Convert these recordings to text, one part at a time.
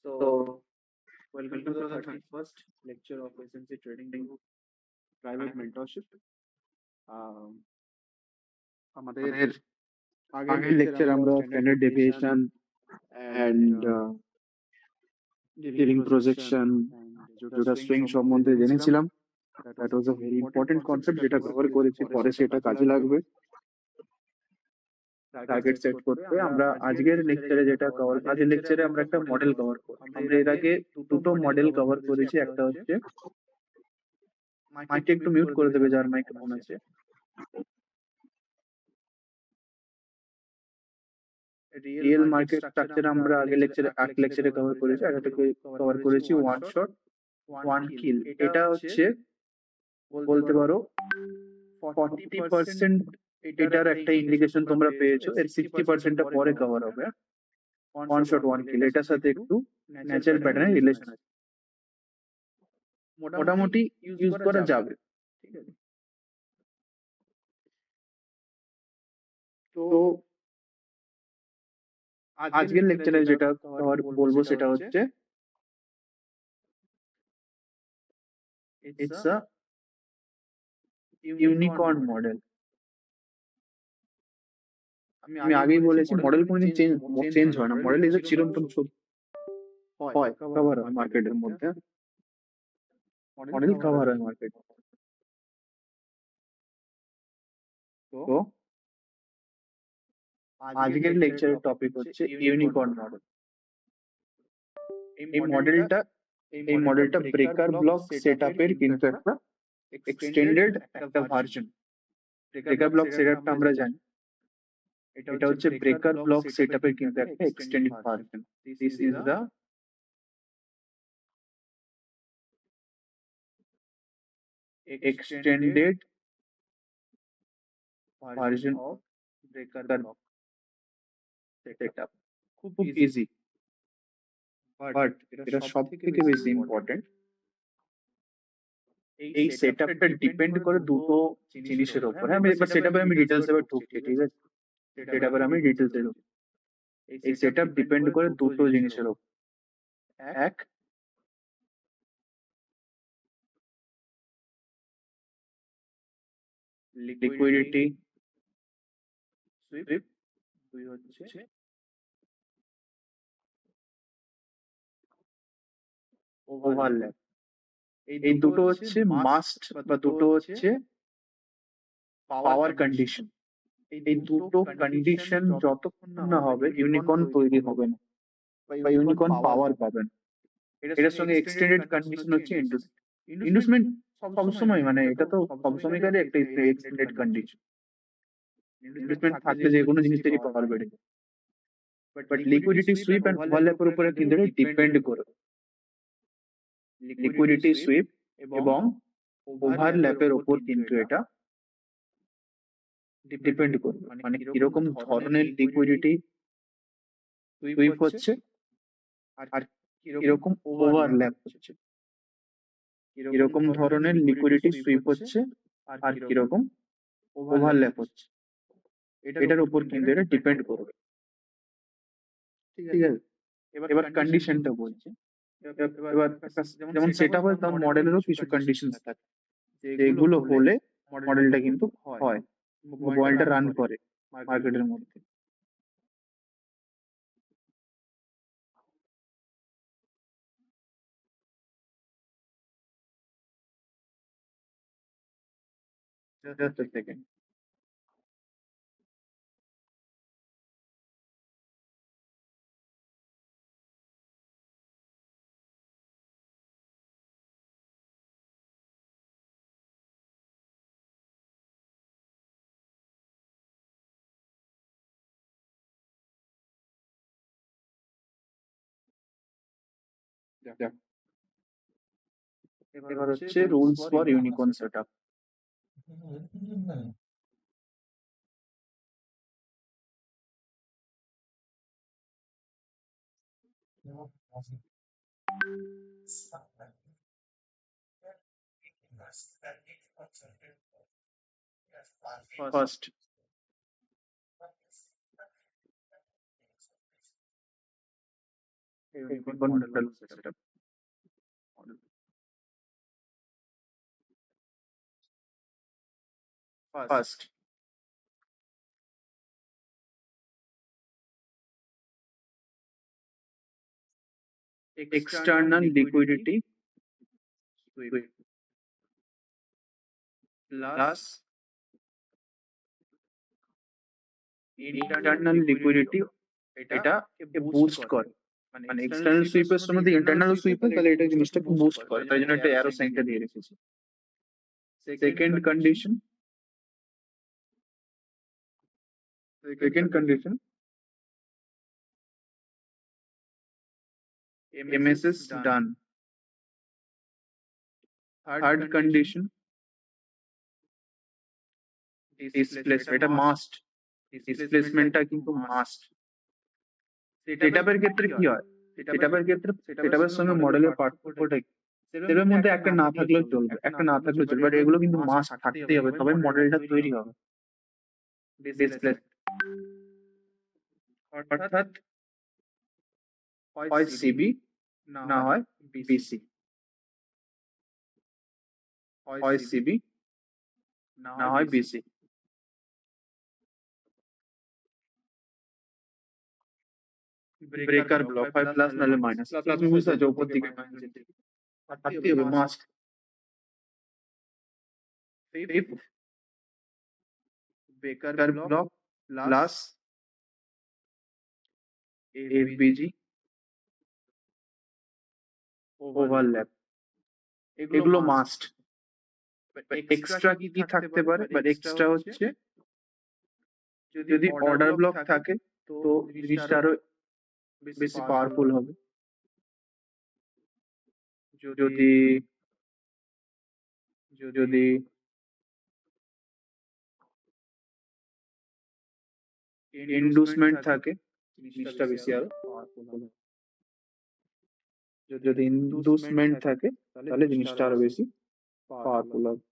So, welcome to the 31st lecture of Agency Trading Group Private Mentorship. Um, আমাদের আগের lecture আমরা standard deviation and dealing projection যেটা swing সম্বন্ধে জেনেছিলাম। That was a very important concept যেটা cover করেছি, পরে সেটা কাজে লাগবে টার্গেট সেট করতে। আমরা আজকের লেকচারে আমরা একটা মডেল কভার করব। আমরা এর আগে দুটো মডেল কভার করেছি। একটা হচ্ছে মাইকটা একটু মিউট করে দেবে যার মাইক অন আছে। রিয়েল মার্কেট স্ট্রাকচার আমরা এক লেকচারে কভার করেছি, আরেকটাকে কভার করেছি ওয়ান শট ওয়ান কিল। এটা হচ্ছে বলতে পারো 40% এটার একটা ইন্ডিকেশন তোমরা পেয়েছো, এর 60%টা পরে কভার হবে। ওয়ান শট ওয়ান কিল এটার সাথে একটু ন্যাচারাল প্যাটার্নের রিলেশন আছে, মোটামুটি ইউজ করা যাবে। ঠিক আছে, তো আজকের লেকচারে যেটা বলবো সেটা হচ্ছে ইটস আ ইউনিকর্ন মডেল। আমি আগেই বলেছি মডেল কোনোদিন চেঞ্জ হয় না। মডেল ইজ এ চিরন্তন সত্য, হয় কভার হয় মার্কেটের মধ্যে, মডেল কভার হয় মার্কেট। তো আজকের লেকচারের টপিক হচ্ছে ইউনিকর্ন মডেল। এই মডেলটা ব্রেকার ব্লক সেটআপের কিন্তু একটা এক্সটেন্ডেড একটা ভার্সন। ব্রেকার ব্লক সেটআপটা আমরা জানি, এটা হচ্ছে ব্রেকার ব্লক সেটআপের কিন্তু একটা extended version. This is the extended version of breaker block setup. খুব ইজি, বাট এটা সব থেকে বেশি ইম্পর্টেন্ট। এই সেটআপটা ডিপেন্ড করে দুটো জিনিসের উপর। আমি এবার সেটআপে আমি ডিটেলস এবার ঢুকছি, ঠিক আছে? সেটআপে আমি ডিটেলস এ ঢুকছি। এই সেটআপ ডিপেন্ড করে দুটো জিনিসের উপর। এক, লিকুইডিটি সুইপ, দুই হচ্ছে ওভারল্যাপ। এই দুটো হচ্ছে মাস্ট বা দুটো হচ্ছে পাওয়ার কন্ডিশন। এই দুটো কন্ডিশন যতক্ষণ না হবে ইউনিকর্ন তৈরি হবে না বা ইউনিকর্ন পাওয়ার পাবে না। এটার সঙ্গে এক্সটেন্ডেড কন্ডিশন হচ্ছে ইন্ডুসমেন্ট। সবসময় মানে এটা তো সবসময়কারই একটা এক্সটেন্ডেড কন্ডিশন। ইন্ডুসমেন্ট থাকলে যে কোনো জিনিস থেকে পাওয়ার বেড়ে যায়, বাট লিকুইডিটি সুইপ এন্ড ওভারল্যাপের উপরে কিন্তু এটা ডিপেন্ড করে। লিকুইডিটি সুইপ এবং ওভারল্যাপের উপর কিন্তু এটা ডিপেন্ড করবে, মানে কিরকম ধরনের লিকুইডিটি সুইপ হচ্ছে আর কিরকম ওভারল্যাপ হচ্ছে, কিরকম ধরনের লিকুইডিটি সুইপ হচ্ছে আর কিরকম ওভারল্যাপ হচ্ছে, এটার উপর কিন্তু এটা ডিপেন্ড করবে। ঠিক আছে, এবার কন্ডিশনটা বলছি। এবার যেমন সেটা হয়, তার মডেলেরও কিছু কন্ডিশন থাকে যেগুলো হলে মডেলটা কিন্তু হয়, মডেলটা রান করে মার্কেটের মধ্যে। জাস্ট আ সেকেন্ড। এবার হচ্ছে rules for unicorn setup. First, unicorn model setup. First, external liquidity sweep plus internal liquidity এটাকে বুস্ট করে, মানে এক্সটার্নাল সুইপের সময় যদি ইন্টারনাল সুইপ হয় তাহলে এটা জিনিসটাকে বুস্ট করে, তাই জন্য একটা অ্যারো সাইনটা দিয়ে রেখেছি। সেকেন্ড কন্ডিশন MSS ডান। থার্ড কন্ডিশন ডিসপ্লেসমেন্ট, এটা মাস্ট, ডিসপ্লেসমেন্টটা কিন্তু মাস্ট। সেটআপের ক্ষেত্রে কি হয়, সেটআপের ক্ষেত্রে সেটআপের সঙ্গে মডেলের পার্থক্যটা কি, সেটার মধ্যে একটা না থাকলেও চলবে, একটা না থাকলেও চলবে, বাট এগুলো কিন্তু মাস্ট থাকতেই হবে, তবে মডেলটা তৈরি হবে। ডিসপ্লেস অর্থাৎ হয় সিবি না হয় বিসি, হয় সিবি না হয় বিসি। ব্রেকার ব্লক হয় প্লাস নাহলে মাইনাস, প্লাস বুঝতে পারছো উপর দিকে থাকতেই হবে must. Breaker block plus FBG overlap, এগুলো মাস্ট। এক্সট্রা কি থাকতে পারে, বাট এক্সট্রা হচ্ছে যদি অর্ডার ব্লক থাকে তো জিনিসটা আরো বেশি পাওয়ারফুল হবে। যদি যদি ইন্ডুসমেন্ট থাকে জিনিসটা বেশি আরো পাওয়ারফুল হবে। যদি ইন্ডুসমেন্ট থাকে তাহলে জিনিসটা আরো বেশি পাওয়ারফুল হবে।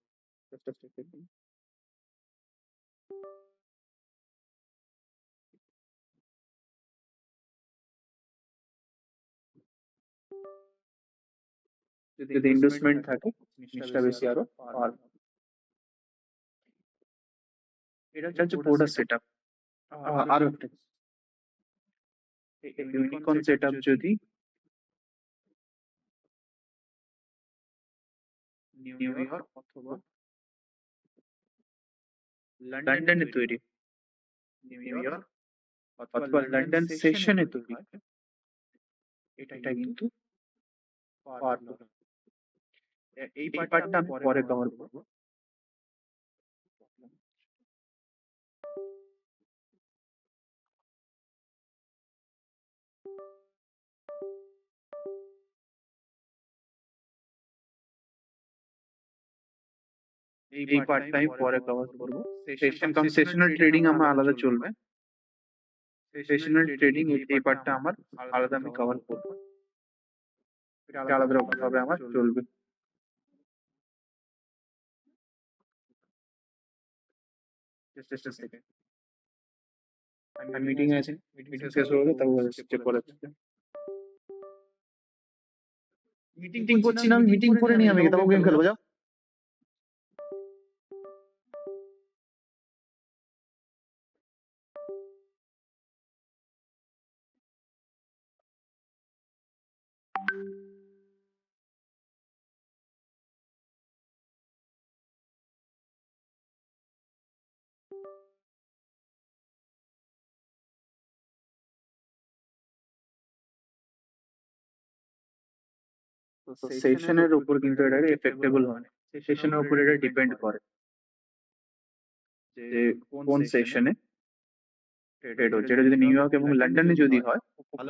যদি ইন্ডুসমেন্ট থাকে জিনিসটা বেশি আরো পাওয়ারফুল। এটা হচ্ছে পুরোটা সেটআপ। আরো একটা ইউনিকর্ন সেটআপ যদি নিউ ইয়র্ক অথবা লন্ডনে তৈরি, নিউ ইয়র্ক অথবা লন্ডন সেশনে তৈরি, এটা কিন্তু পাওয়ারফুল। এই পার্টটা আমি পরে কভার করবো। এই পার্টটা আমি পরে কভার করবো। সেশনাল ট্রেডিং আমার আলাদা চলবে, সেশনাল ট্রেডিং এই পার্টটা আমার আলাদা আমি কভার করবো, এটা আলাদা রকম ভাবে আমার চলবে। জাস্ট সেকেন্ড, আমি মিটিং আছে, মিটিং শেষ হয়ে গেলে তারপর চেক করে মিটিং করছি না, আমি মিটিং করে নিয়ে আমি তারপর গেম খেলবো। যাও। তো সেশনের উপর কিন্তু এটা এফেক্টেবল হয়, সেশনের উপর এটা ডিপেন্ড করে যে কোন সেশনে ট্রেড হচ্ছে। এটা যদি নিউ ইয়র্ক এবং লন্ডনে যদি হয়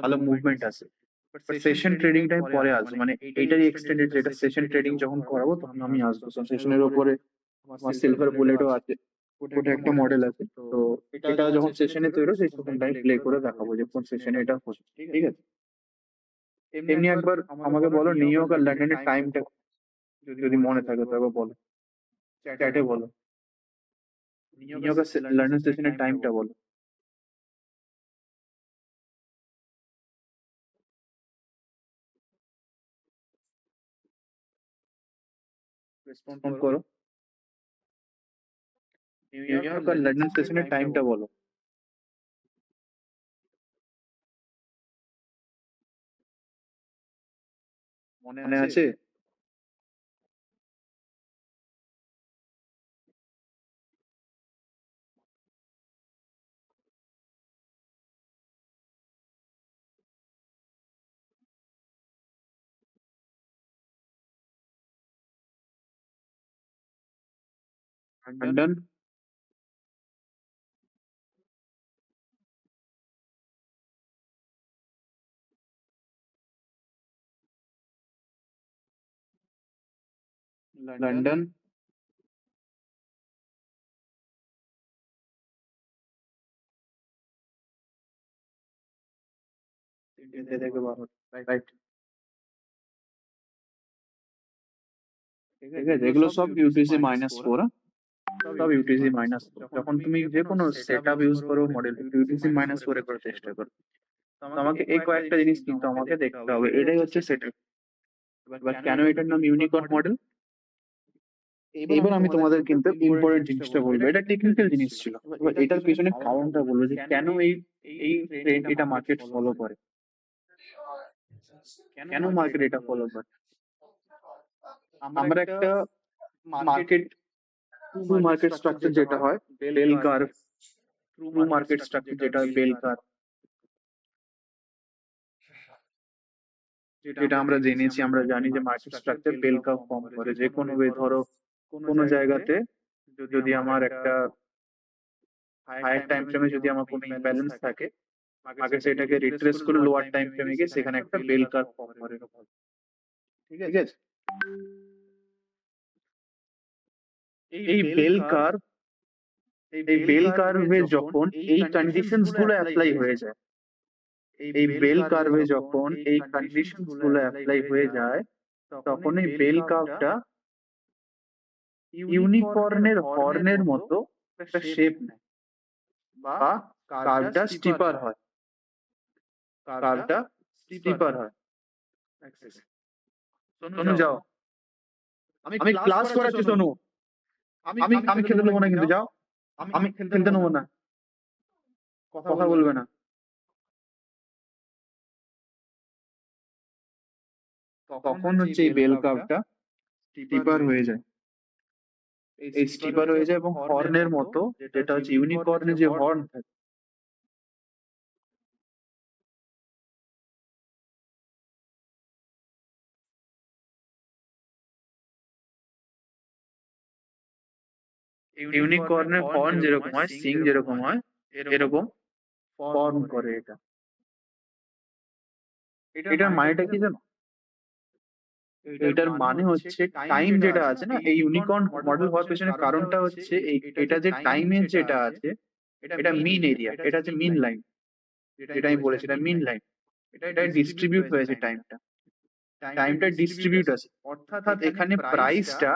ভালো মুভমেন্ট আছে, বাট সেশন ট্রেডিং টাইম পরে আসবে, মানে এইটারই এক্সটেন্ডেড, যেটা সেশন ট্রেডিং যখন করাবো তখন আমি আসবো। সেশনের উপরে আমার সিলভার বুলেটও আছে, ওটা একটা মডেল আছে। তো এটা যখন সেশনে তৈরি হয় সেই তখন টাইম প্লে করে দেখাবো যে কোন সেশনে এটা হচ্ছে, ঠিক আছে। এমনি একবার আমাকে বলো নিউ ইয়র্ক আর লন্ডনের টাইমটা যদি মনে থাকে তো একবার বলো, চ্যাটে বলো নিউ ইয়র্ক আর লন্ডন সেশনের টাইমটা বলো। রেসপন্ড করো। নিউ ইয়র্ক আর লন্ডন সেশনের টাইমটা বলো। মনে আছে? লন্ডন, লন্ডন, তিনটে থেকে 12টা, রাইট? ঠিক আছে, এগুলো সব ইউটিসি -4। সব ইউটিসি -4। যখন তুমি যে কোনো সেট আপ ইউজ করো, মডেল ইউটিসি -4 করে চেষ্টা করো। তো আমাকে এই কয়েকটা জিনিস কিন্তু আমাকে দেখতে হবে, এটাই হচ্ছে সেট আপ। এবার কেন এটার নাম ইউনিকর্ন মডেল? এবার আমি তোমাদের কিন্তু ইম্পর্টেন্ট জিনিসটা বলবো, এটা টেকনিক্যাল জিনিস ছিল। এবার এটার পিছনে কারণটা বলবো যে কেন এই এই ট্রেন্ড এটা মার্কেট ফলো করে, কেন মার্কেট এটা ফলো করে। আমরা একটা মার্কেট ট্রু মার্কেট স্ট্রাকচার যেটা হয় bell curve, true market structure যেটা হয় বেল কার্ভ, যেটা আমরা জেনেছি, আমরা জানি যে market structure bell curve form করে। যে কোনো ওয়ে ধরো কোনো জায়গাতে যদি আমার একটা হায়ার টাইম ফ্রেমে যদি আমার কোনো ইমব্যালেন্স থাকে, মার্কেট সেটাকে রিট্রেস করে লোয়ার টাইম ফ্রেমে গিয়ে সেখানে একটা বেল কার্ভ ফর্ম করে। ঠিক আছে? এই বেল কার্ভ, এই বেল কার্ভে যখন এই কন্ডিশনস গুলো অ্যাপ্লাই হয়ে যায়, এই বেল কার্ভে যখন এই কন্ডিশনস গুলো অ্যাপ্লাই হয়ে যায়, তখন এই বেল কার্ভটা ইউনিকর্নের হর্নের মতো একটা শেপ নেয়, বা কার্ভটা স্টিপার হয়, কার্ভটা স্টিপার হয়। শোনো যাও, আমি ক্লাস করাচ্ছি, শোনো। আমি আমি খেলতে নেবো না, কিন্তু যাও। আমি খেলতে নেবো না, কথা বলবে না। তখন হচ্ছে এই বেল কার্ভটা স্টিপার হয়ে যায়, এই স্টিপার হয়ে যায় এবং হর্নের মতো, যেটা হচ্ছে ইউনিকর্নের যে হর্ন থাকে, ইউনিকর্নের হর্ন যেরকম হয়, সিং যেরকম হয়, এরকম ফর্ম করে এটা। এটার মানেটা কি জানো? এটার মানে হচ্ছে টাইম যেটা আছে না, এই ইউনিকর্ন মডেল হওয়ার পেছনে কারণটা হচ্ছে এটা যে টাইমের যেটা আছে, এটা মিন এরিয়া, এটা হচ্ছে মিন লাইন। যেটা আমি বলেছি, এটা মিন লাইন। এটা ডিস্ট্রিবিউট হয়েছে টাইমটা, টাইমটা ডিস্ট্রিবিউট আছে, অর্থাৎ এখানে প্রাইসটা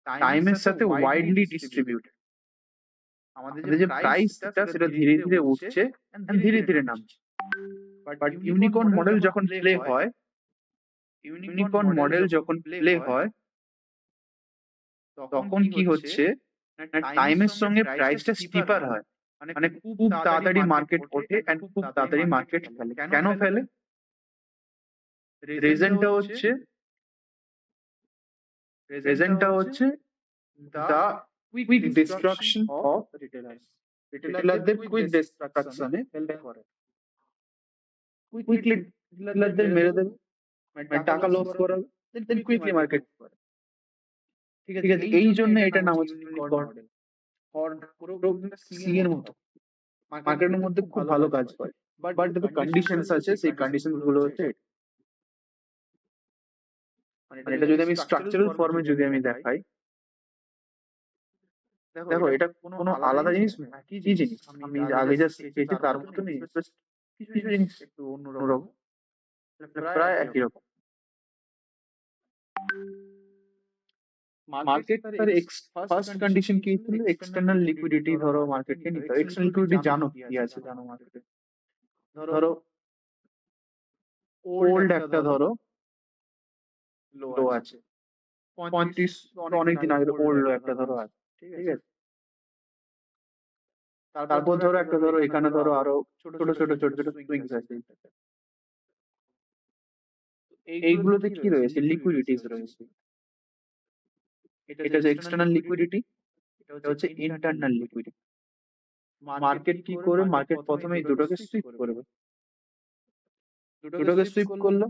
টাইমের সাথে ওয়াইডলি ডিস্ট্রিবিউটেড। আমাদের যে প্রাইসটা সেটা ধীরে ধীরে উঠছে, ধীরে ধীরে নামছে। বাট ইউনিকর্ন মডেল যখন প্লে হয়, ইউনিকর্ন মডেল যখন প্লে হয়, তখন কি হচ্ছে, টাইমের সঙ্গে প্রাইসটা স্টিপার হয়। মানে খুব তাড়াতাড়ি মার্কেট ওঠে এন্ড খুব তাড়াতাড়ি মার্কেট ফেলে। কেন ফেলে? রিজনটা হচ্ছে the quick destruction of retailers. রিটেলারদের কুইক ডিস্ট্রাকশনে হেল্প করে। কুইকলি রিটেলারদের মেরে দেবে, মানে টাকা লস করাবে, দেন কুইকলি মার্কেট করে। ঠিক আছে, এই জন্য এটা নাম হচ্ছে ইউনিকর্ন মডেল। হর্ন পুরো সি এর মতো মার্কেটের মধ্যে খুব ভালো কাজ করে। বাট যে কন্ডিশনস আছে, সেই কন্ডিশনস গুলো হচ্ছে মানে এটা যদি আমি স্ট্রাকচারাল ফর্মে যদি আমি দেখাই, দেখো এটা কোনো আলাদা জিনিস নয়, একই জিনিস। আমি আগে যা শিখেছি তার মতো নেই, জাস্ট কিছু জিনিস একটু অন্যরকম, প্রায় একই রকম। মার্কেট তার ফার্স্ট কন্ডিশন কি ছিল? External liquidity. ধরো মার্কেটকে নিতে হবে এক্সটার্নাল লিকুইডিটি, জানো কি আছে? জানো মার্কেটে ধরো ওল্ড একটা ধরো লো আছে, 35 তো অনেকদিন আগের ওল্ড একটা ধরো আছে, ঠিক আছে। তারপর ধরো একটা ধরো এখানে ধরো আরো ছোট ছোট ছোট ছোট সুইংস আছে। এইগুলোতে কি রয়েছে? লিকুইডিটিস রয়েছে। এটা হচ্ছে এক্সটার্নাল লিকুইডিটি, এটা হচ্ছে ইন্টারনাল লিকুইডিটি। মার্কেট কি করে? মার্কেট প্রথমে এই দুটোকে সুইপ করবে, দুটোকে সুইপ করলো,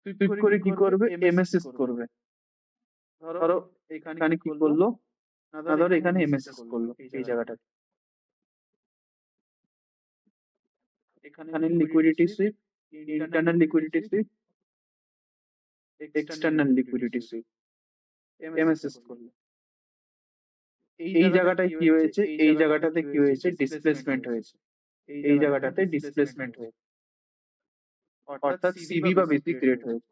সুইপ করে কি করবে? এমএসএস করবে। ধরো এখানে কি করলো, না ধরো এখানে এমএসএস করলো এই জায়গাটা, এখানে liquidity sweep, internal liquidity sweep, external liquidity sweep, MSS করলো। এই জায়গাটায় কি হয়েছে? এই জায়গাটাতে কি হয়েছে? ডিসপ্লেসমেন্ট হয়েছে। এই জায়গাটাতে ডিসপ্লেসমেন্ট হয়েছে, অর্থাৎ সিবি বা বিসি ক্রিয়েট হয়েছে।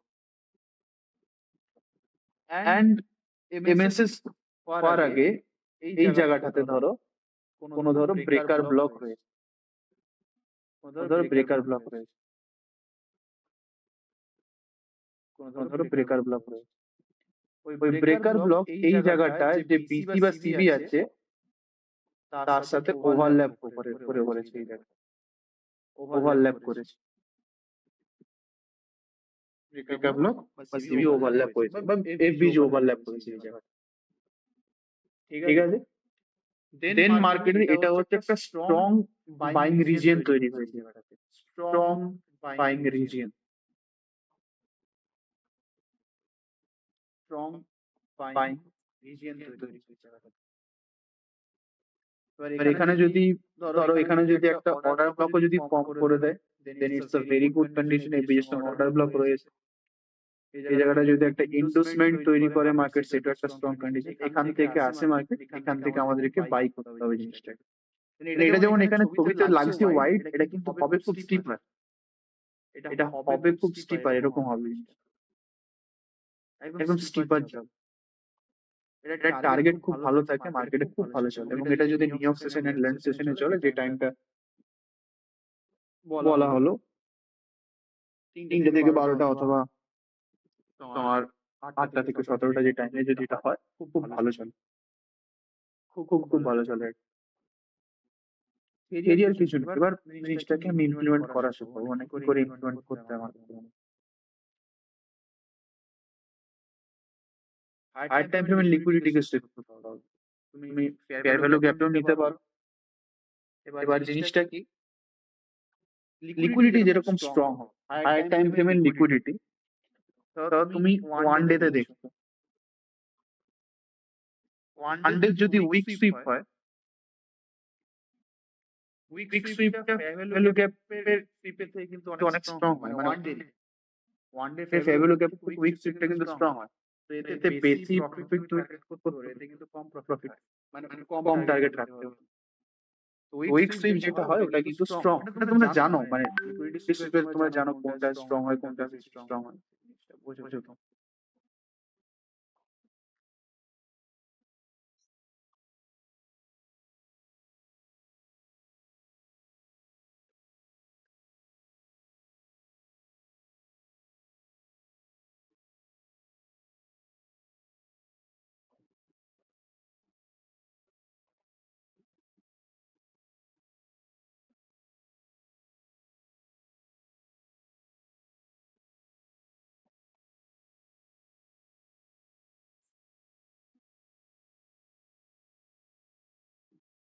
এন্ড এমএসএস হওয়ার আগে এই জায়গাটাতে ধরো কোনো ধরো ব্রেকার ব্লক হয়েছে, ধরো ব্রেকার ব্লক রয়েছে, কোনো ধরো ব্রেকার ব্লক রয়েছে। ওই ব্রেকার ব্লক এই জায়গাটায় যে বিসি বা সিবি আছে তার সাথে ওভারল্যাপ করে করেছে, এই জায়গাটা ওভারল্যাপ করেছে। ব্রেকার ব্লক বা সিবি ওভারল্যাপ করেছে বা এফবিজি ওভারল্যাপ করেছে এই জায়গাটা, ঠিক আছে। দেন মার্কেটে এটা হচ্ছে একটা স্ট্রং বাইং রিজিয়ন তৈরি হয়েছে, strong buying region, strong buying region তৈরি হয়েছে। এবার এখানে যদি ধরো এখানে যদি একটা অর্ডার ব্লকও যদি ফর্ম করে দেয়, then it's a very good condition. এই বিশেষ অর্ডার ব্লক রয়েছে, এই জায়গাটা যদি একটা ইন্ডুসমেন্ট তৈরি করে মার্কেট, সেটা একটা স্ট্রং কন্ডিশন। এখান থেকে আসে মার্কেট, এখান থেকে আমাদেরকে বাই করতে হবে জিনিসটাকে। এটা যেমন এখানে ছবিতে লাগছে ওয়াইড, এটা কিন্তু হবে খুব স্টিপার, এটা হবে খুব স্টিপার, এরকম হবে জিনিসটা, একদম স্টিপার যাবে। এটা টার্গেট খুব ভালো থাকে, মার্কেটে খুব ভালো চলে। এবং এটা যদি New York session and London সেশনে চলে, যে টাইমটা বলা হলো 3টে থেকে 12টা অথবা তোমার 8টা থেকে 17টা, যে টাইমে যদি এটা হয় খুব খুব ভালো চলে, খুব খুব খুব ভালো চলে। এরিয়ার কিছু নেই। এবার জিনিসটাকে আমি ইমপ্লিমেন্ট করা শিখবো, মানে কি করে ইমপ্লিমেন্ট করতে আমার হায়ার টাইম ফ্রেমের লিকুইডিটিকে স্ট্রিপ করতে হবে। তুমি ফেয়ার ভ্যালু গ্যাপটাও নিতে পারো। এবার জিনিসটা কি, লিকুইডিটি যেরকম স্ট্রং হয় হায়ার টাইম ফ্রেমের লিকুইডিটি, তো তুমি ওয়ান ডে তে দেখো, ওয়ান ডে যদি উইক সুইপ হয়, উইক সুইপটা ভ্যালু গ্যাপের সুইপের থেকে কিন্তু অনেক স্ট্রং হয়। মানে one day fair value gap থেকে উইক সুইপটা কিন্তু স্ট্রং হয়। তো এতে বেশি প্রফিট করতে হলে এতে কিন্তু কম প্রফিট, মানে কম টার্গেট রাখতে হবে। উইক সুইপ যেটা হয় ওটা কিন্তু স্ট্রং, এটা তোমরা জানো, মানে লিকুইডিটি সুইপে তোমরা জানো কোনটা স্ট্রং হয়, কোনটা স্ট্রং হয়, বুঝেছো তো।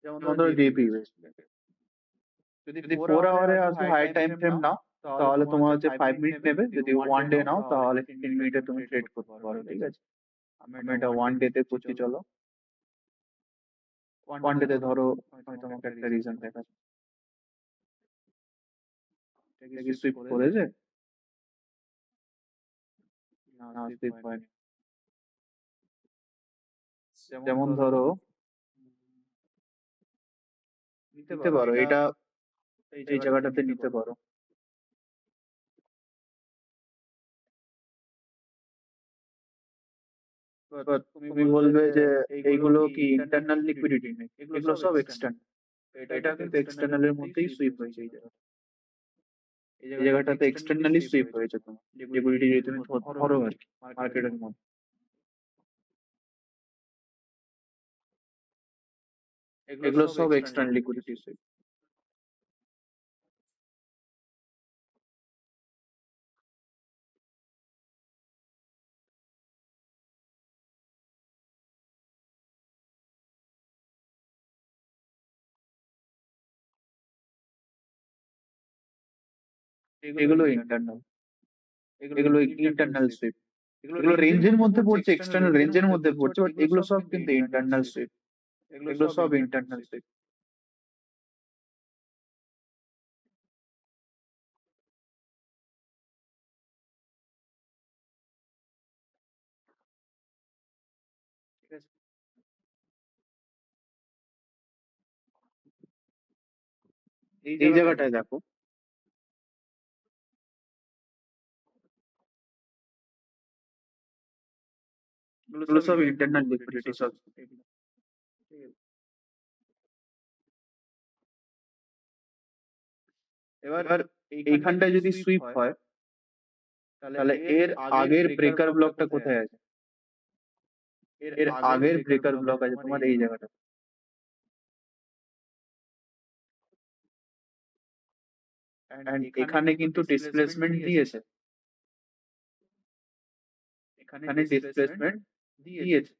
যেমন ধরো জেপি, যদি 4 আওয়ারে আসো হাই টাইম ফ্রেম নাও, তাহলে তোমার হচ্ছে 5 মিনিট নেবে। যদি ওয়ান ডে নাও তাহলে 15 মিনিটে তুমি ট্রেড করতে পারো, ঠিক আছে। আমি এটা ওয়ান ডে তে করছি, চলো। ওয়ান ডে তে ধরো আমি তোমাকে একটা রিজন দেখাচ্ছি, এটা কি সুইপ করেছে? না, সুইপ হয়নি। যেমন ধরো নিতে পারো, এটা এই জায়গাটাতে নিতে পারো। But তুমি বলবে যে এইগুলো কি ইন্টারনাল লিকুইডিটি নেই, এগুলো সব এক্সটার্নাল। এটা কিন্তু এক্সটার্নাল এর মধ্যেই সুইপ হয়েছে এই জায়গাটা। এই জায়গাটাতে এক্সটার্নালি সুইপ হয়েছে তোমার লিকুইডিটি যদি তুমি ধরো আর কি মার্কেটের মধ্যে। এগুলো সব এক্সটার্নাল লিকুইডিটি সুইপ। এগুলো ইন্টারনাল, এগুলো ইন্টারনাল সুইপ। এগুলো রেঞ্জের মধ্যে পড়ছে, এক্সটার্নাল রেঞ্জের মধ্যে পড়ছে, বাট এগুলো সব কিন্তু ইন্টারনাল সুইপ। এগুলো সব ইন্টারনাল সুইপ। ঠিক আছে, এই জায়গাটায় দেখো এগুলো সব ইন্টারনাল লিকুইডিটি সব। এবার এইখানটায় যদি সুইপ হয় তাহলে এর আগের ব্রেকার ব্লকটা কোথায় আছে? এর আগের ব্রেকার ব্লক আছে তোমার এই জায়গাটা। এন্ড এখানে কিন্তু ডিসপ্লেসমেন্ট দিয়েছে, এখানে ডিসপ্লেসমেন্ট দিয়েছে।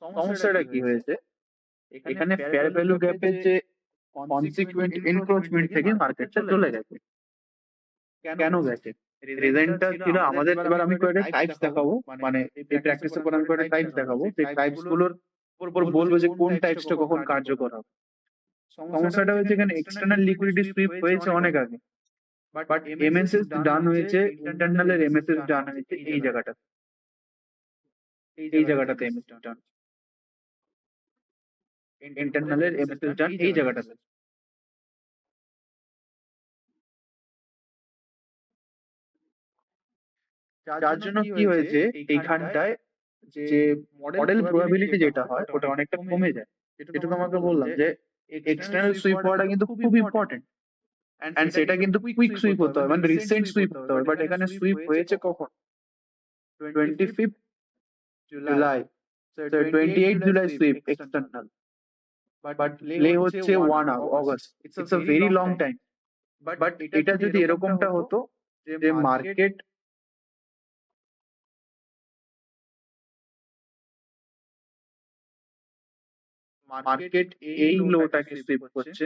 সমস্যাটা কি হয়েছে, এখানে ফেয়ার ভ্যালু গ্যাপের যে কনসিকুয়েন্ট এনক্রোচমেন্ট থেকে মার্কেটটা চলে গেছে। কেন গেছে রিজনটা ছিল আমাদের। এবার আমি কয়েকটা টাইপস দেখাবো, মানে এই প্র্যাকটিসের পর আমি কয়েকটা টাইপস দেখাবো, সেই টাইপস গুলোর উপর বলবো যে কোন টাইপসটা কখন কার্যকর হবে। সমস্যাটা হচ্ছে এখানে এক্সটার্নাল লিকুইডিটি সুইপ হয়েছে অনেক আগে, বাট এমএসএস ডান হয়েছে, ইন্টারনালের এমএসএস ডান হয়েছে এই জায়গাটা, এই জায়গাটাতে এমএসএস ডান, ইন্টারনালের এমএসএস ডান এই জায়গাটাতে। যার জন্য কি হয়েছে এইখানটায় যে মডেল প্রবাবিলিটি যেটা হয় ওটা অনেকটা কমে যায়। যেটা তোমাকে বললাম যে এক্সটার্নাল সুইপ হওয়াটা কিন্তু খুব ইম্পর্টেন্ট, এন্ড সেটা কিন্তু কুইক সুইপ হতে হয়, মানে রিসেন্ট সুইপ হতে হয়। বাট এখানে সুইপ হয়েছে কখন? 25 July, 28 July sweep external, but play হচ্ছে 1 hour August. It's a very long time. But এটা যদি এরকমটা হতো যে মার্কেট মার্কেট এই লোটাকে সুইপ করছে,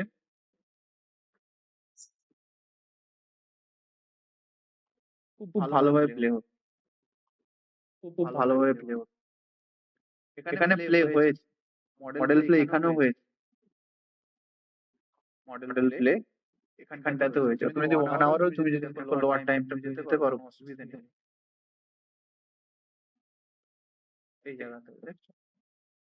খুব ভালোভাবে প্লে হতো, খুব ভালোভাবে প্লে হতো। এখানে প্লে হয়েছে, মডেল প্লে এখানেও হয়েছে, মডেল প্লে এখানটাতে হয়েছে। তুমি যদি 1 আওয়ারও তুমি যদি দেখো লোয়ার টাইম তুমি যদি দিতে পারো অসুবিধা নেই। এই জায়গাতে দেখছো,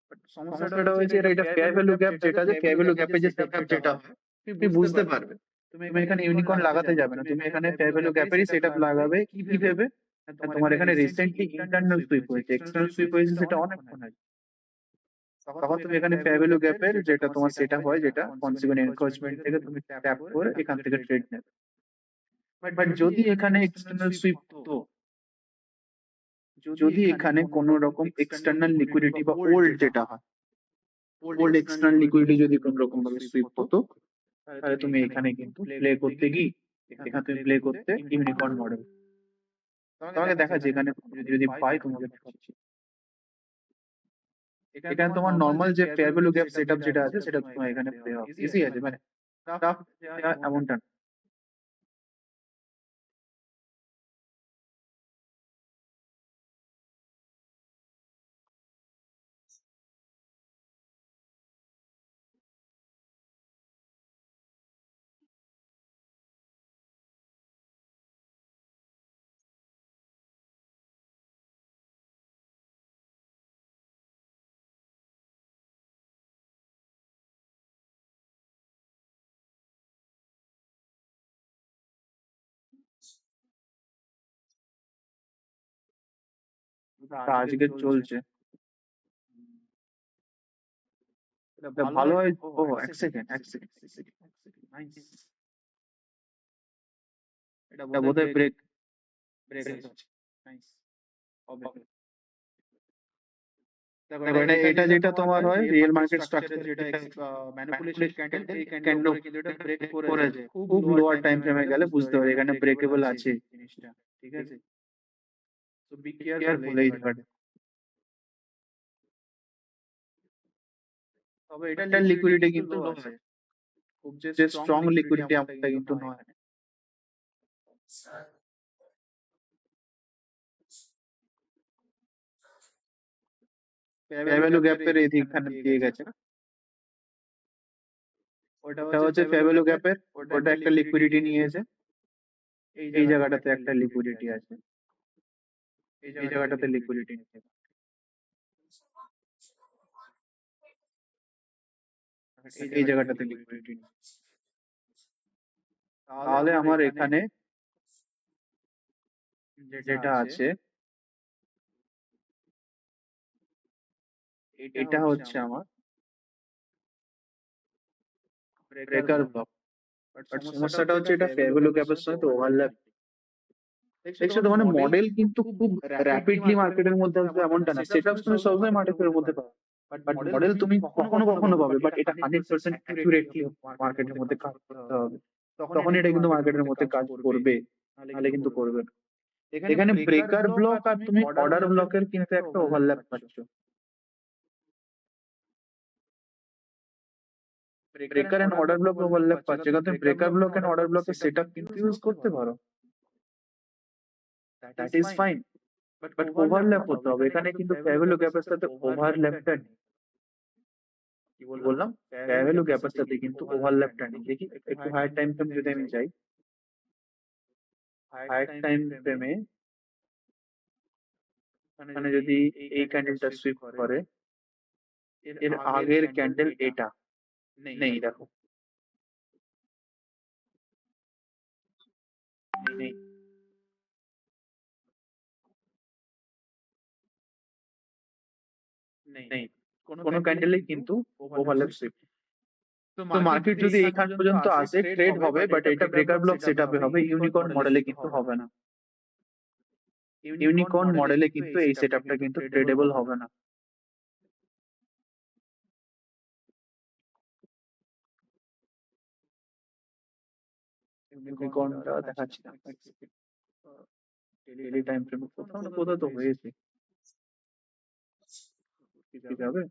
বাট সমস্যাটা হয়েছে এটা ফেয়ার ভ্যালু গ্যাপ, যেটা যে ফেয়ার ভ্যালু গ্যাপে যে সেটআপ যেটা হয় তুমি বুঝতে পারবে। তুমি এখানে ইউনিকর্ন লাগাতে যাবে না, তুমি এখানে ফেয়ার ভ্যালু গ্যাপেরই সেটআপ লাগাবে। কি ভেবে? তোমার এখানে রিসেন্টলি ইন্টারনাল সুইপ হয়েছে, এক্সটার্নাল সুইপ হয়েছে সেটা অনেকক্ষণ আগে। তখন তুমি এখানে ফেয়ার ভ্যালু গ্যাপের যেটা তোমার সেটআপ হয়, যেটা কনসিকুয়েন্ট এনক্রোচমেন্ট থেকে তুমি ট্যাপ করে এখান থেকে ট্রেড নেবে। বাট যদি এখানে এক্সটার্নাল সুইপ হতো, যদি এখানে কোনো রকম এক্সটার্নাল লিকুইডিটি বা ওল্ড যেটা হয়, ওল্ড এক্সটার্নাল লিকুইডিটি যদি কোনো রকম ভাবে সুইপ হতো, তাহলে তুমি এখানে কিন্তু প্লে করতে গিয়ে এখানে তুমি প্লে করতে ইউনিকর্ন মডেল। তোমাকে দেখাচ্ছি এখানে, যদি পাই তোমাকে দেখাচ্ছি। এখানে তোমার নর্মাল যে ফেয়ার ভ্যালু গ্যাপ সেটআপ যেটা আছে সেটা তোমার এখানে প্লে হবে, ইজি আছে, মানে টাফ এমনটা না। তা আজকে চলছে, এটা ভালো হয়। ও এক সেকেন্ড, এক সেকেন্ড, এক সেকেন্ড, এক সেকেন্ড, নাইস। এটা বোধহয় ব্রেক ব্রেক আছে। নাইস। হবে। দেখো এটা যেটা তোমার হয় রিয়েল মার্কেট স্ট্রাকচারের যেটা ম্যানিপুলেশন ক্যান্ডেল, এই ক্যান্ডেল কিন্তু এটা ব্রেক করে যায় খুব লোয়ার টাইম ফ্রেমে গেলে বুঝতে পারি এখানে ব্রেকেবল আছে জিনিসটা, ঠিক আছে? তো বি কেয়ারফুল এই জায়গাটা। তবে এটার লিকুইডিটি কিন্তু লো আছে, খুব যে স্ট্রং লিকুইডিটি এমনটা কিন্তু নয়। ফেয়ার ভ্যালু গ্যাপের এইখানে দিয়ে গেছে না, ওটা হচ্ছে ফেয়ার ভ্যালু গ্যাপের, ওটা একটা লিকুইডিটি নিয়েছে, এই জায়গাটাতে একটা লিকুইডিটি আছে, এই জায়গাটাতে লিকুইডিটি নিয়েছে, এই জায়গাটাতে লিকুইডিটি নেই। তাহলে আমার এখানে যেটা আছে এটা হচ্ছে আমার ব্রেকার ব্লক। বাট সমস্যাটা হচ্ছে এটা ফেয়ার ভ্যালু গ্যাপের সাথে ওভারল্যাপ। দেখছো তো, মানে মডেল কিন্তু খুব র্যাপিডলি মার্কেটের মধ্যে আসবে এমনটা না, সেটআপস তুমি সবসময় মার্কেটের মধ্যে পাবে, বাট মডেল তুমি কখনো কখনো পাবে, বাট এটা 100% অ্যাকুরেটলি মার্কেটের মধ্যে কাজ করতে হবে, তখন এটা কিন্তু মার্কেটের মধ্যে কাজ করবে, নাহলে কিন্তু করবে না। এখানে ব্রেকার ব্লক আর তুমি অর্ডার ব্লকের কিন্তু একটা ওভারল্যাপ পাচ্ছ। Breaker and order block overlap পাচ্ছে, কারণ তুমি ব্রেকার ব্লক এন্ড অর্ডার ব্লকের সেটআপ কিন্তু ইউজ করতে পারো, that is fine, but overlap করতে হবে। এখানে কিন্তু ফেয়ার ভ্যালু গ্যাপের সাথে ওভারল্যাপটা নেই। কি বললাম? ফেয়ার ভ্যালু গ্যাপের সাথে কিন্তু ওভারল্যাপটা নেই। দেখি একটু হায়ার টাইম ফ্রেম যদি আমি যাই, হায়ার টাইম ফ্রেমে মানে যদি এই ক্যান্ডেলটা সুইপ করে, এর আগের ক্যান্ডেল এটা নেই, দেখো নেই, নেই, কোনো ক্যান্ডেলে কিন্তু ওভারল্যাপ সুইপ। তো মার্কেট যদি এইখান পর্যন্ত আসে ট্রেড হবে, বাট এটা ব্রেকার ব্লক সেটআপে হবে, ইউনিকর্ন মডেলে কিন্তু হবে না। ইউনিকর্ন মডেলে কিন্তু এই সেটআপটা কিন্তু ট্রেডেবল হবে না। ইউনিকর্নটা দেখাচ্ছি না, ডেইলি টাইম ফ্রেমে কোথাও না কোথাও তো হয়েছে, কি যাবে?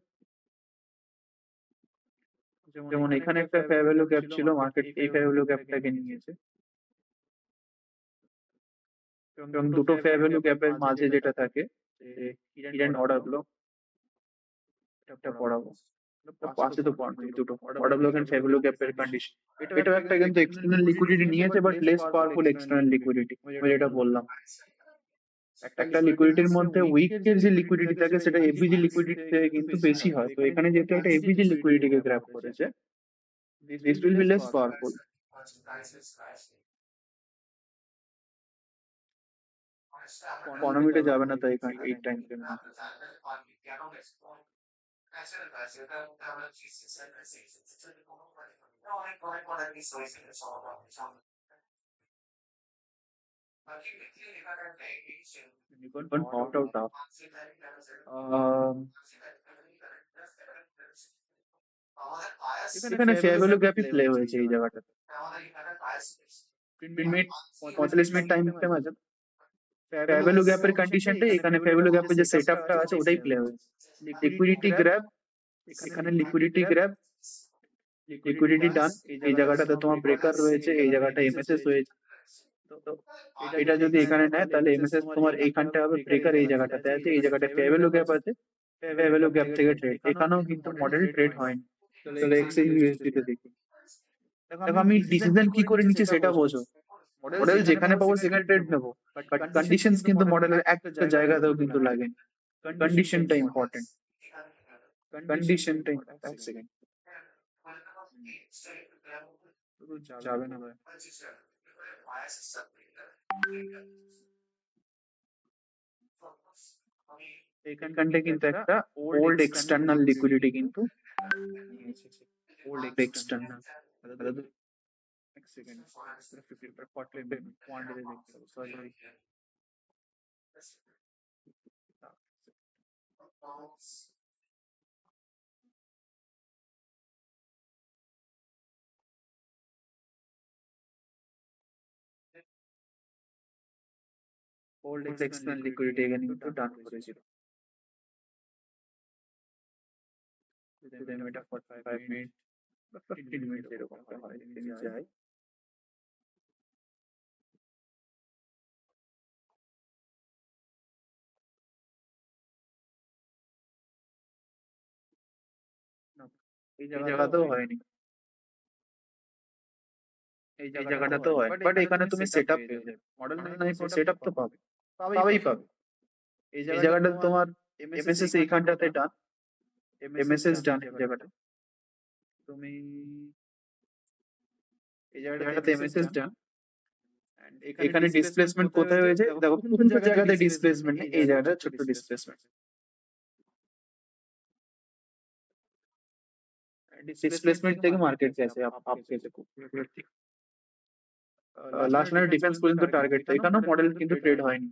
যেমন এখানে একটা ফেয়ার ভ্যালু গ্যাপ ছিল, মার্কেট এই ফেয়ার ভ্যালু গ্যাপটাকে নিয়েছে, এবং দুটো ফেয়ার ভ্যালু গ্যাপের মাঝে যেটা থাকে হিডেন অর্ডার ব্লক, এটা পড়াবো, পাশে তো পয়েন্ট দুটো order block and fair value গ্যাপের কন্ডিশন। এটাও একটা কিন্তু এক্সটার্নাল লিকুইডিটি নিয়েছে, but less powerful external liquidity, আমি যেটা বললাম। একটা লিকুইডিটির মধ্যে উইকের যে লিকুইডিটি থাকে সেটা এফভিজি লিকুইডিটি থেকে কিন্তু বেশি হয়। তো এখানে যেহেতু একটা এফভিজি লিকুইডিটিকে গ্র্যাব করেছে, this will be less powerful. ইকোনমিতে যাবে না তো এখানে এই টাইম ফ্রেমে। নট আউট অফ এখানে ফেয়ার ভ্যালু গ্যাপই প্লে হয়েছে এই জায়গাটাতে। 3 মিনিট 45 মিনিট টাইম ফ্রেম আছে, ফেয়ার ভ্যালু গ্যাপের কন্ডিশনটা এখানে ফেয়ার ভ্যালু গ্যাপের যে সেটআপটা আছে ওটাই প্লে হয়েছে। লিকুইডিটি গ্র্যাব, এখানে লিকুইডিটি গ্র্যাব, লিকুইডিটি ডান, এই জায়গাটাতে তোমার ব্রেকার রয়েছে, এই জায়গাটা এমএসএস হয়েছে। তো এটা যদি এখানে নেয় তাহলে এমএসএস তোমার এইখানটা হবে, ব্রেকার এই জায়গাটাতে আছে, এই জায়গাটা ফেয়ার ভ্যালু গ্যাপ আছে, ফেয়ার ভ্যালু গ্যাপ থেকে ট্রেড। এখানেও কিন্তু মডেল ট্রেড হয়নি। তাহলে এক্সএল ইউএসডি তে দেখি, দেখো আমি ডিসিশন কি করে নিচ্ছি সেটা বোঝো। মডেল যেখানে পাবো সেখানে ট্রেড নেবো, বাট কন্ডিশনস কিন্তু মডেলের একটা জায়গাতেও কিন্তু লাগেনি। কন্ডিশনটা ইম্পর্টেন্ট, কন্ডিশনটা ইম্পর্টেন্ট। এক সেকেন্ড যাবে না ভাই, এইখানটা কিন্তু একটা ওল্ড এক্সটার্নাল লিকুইডিটি কিন্তু ওল্ড এক্সটার্নাল, এক সেকেন্ড 50 40 মিনিট কোয়ান্টিটি দেখতে হবে সরি ওল্ড এক্সপেন্স লিকুইডিটি এখানে কিন্তু ডান করেছিল যদি আমি এটা 45 মিনিট বা 15 মিনিট এরকম হয় যদি যাই এই জায়গাতেও হয়নি এই জায়গাটাতেও হয় বাট এখানে তুমি সেট আপ পেয়ে যাবে মডেল নাই সেট আপ তো পাবেই পাবে এই জায়গাটা তোমার এমএসএস এইখানটাতে ডান এমএসএস ডান এই জায়গাটা তুমি এই জায়গাটাতে এমএসএস ডান এখানে ডিসপ্লেসমেন্ট কোথায় হয়েছে দেখো কোন জায়গাতে ডিসপ্লেসমেন্ট নেই এই জায়গাটা ছোট্ট ডিসপ্লেসমেন্ট ডিসপ্লেসমেন্ট থেকে মার্কেট গেছে আপ গেছে লাস্ট নাইট ডিফেন্স পর্যন্ত টার্গেট তো এখানেও মডেল কিন্তু ট্রেড হয়নি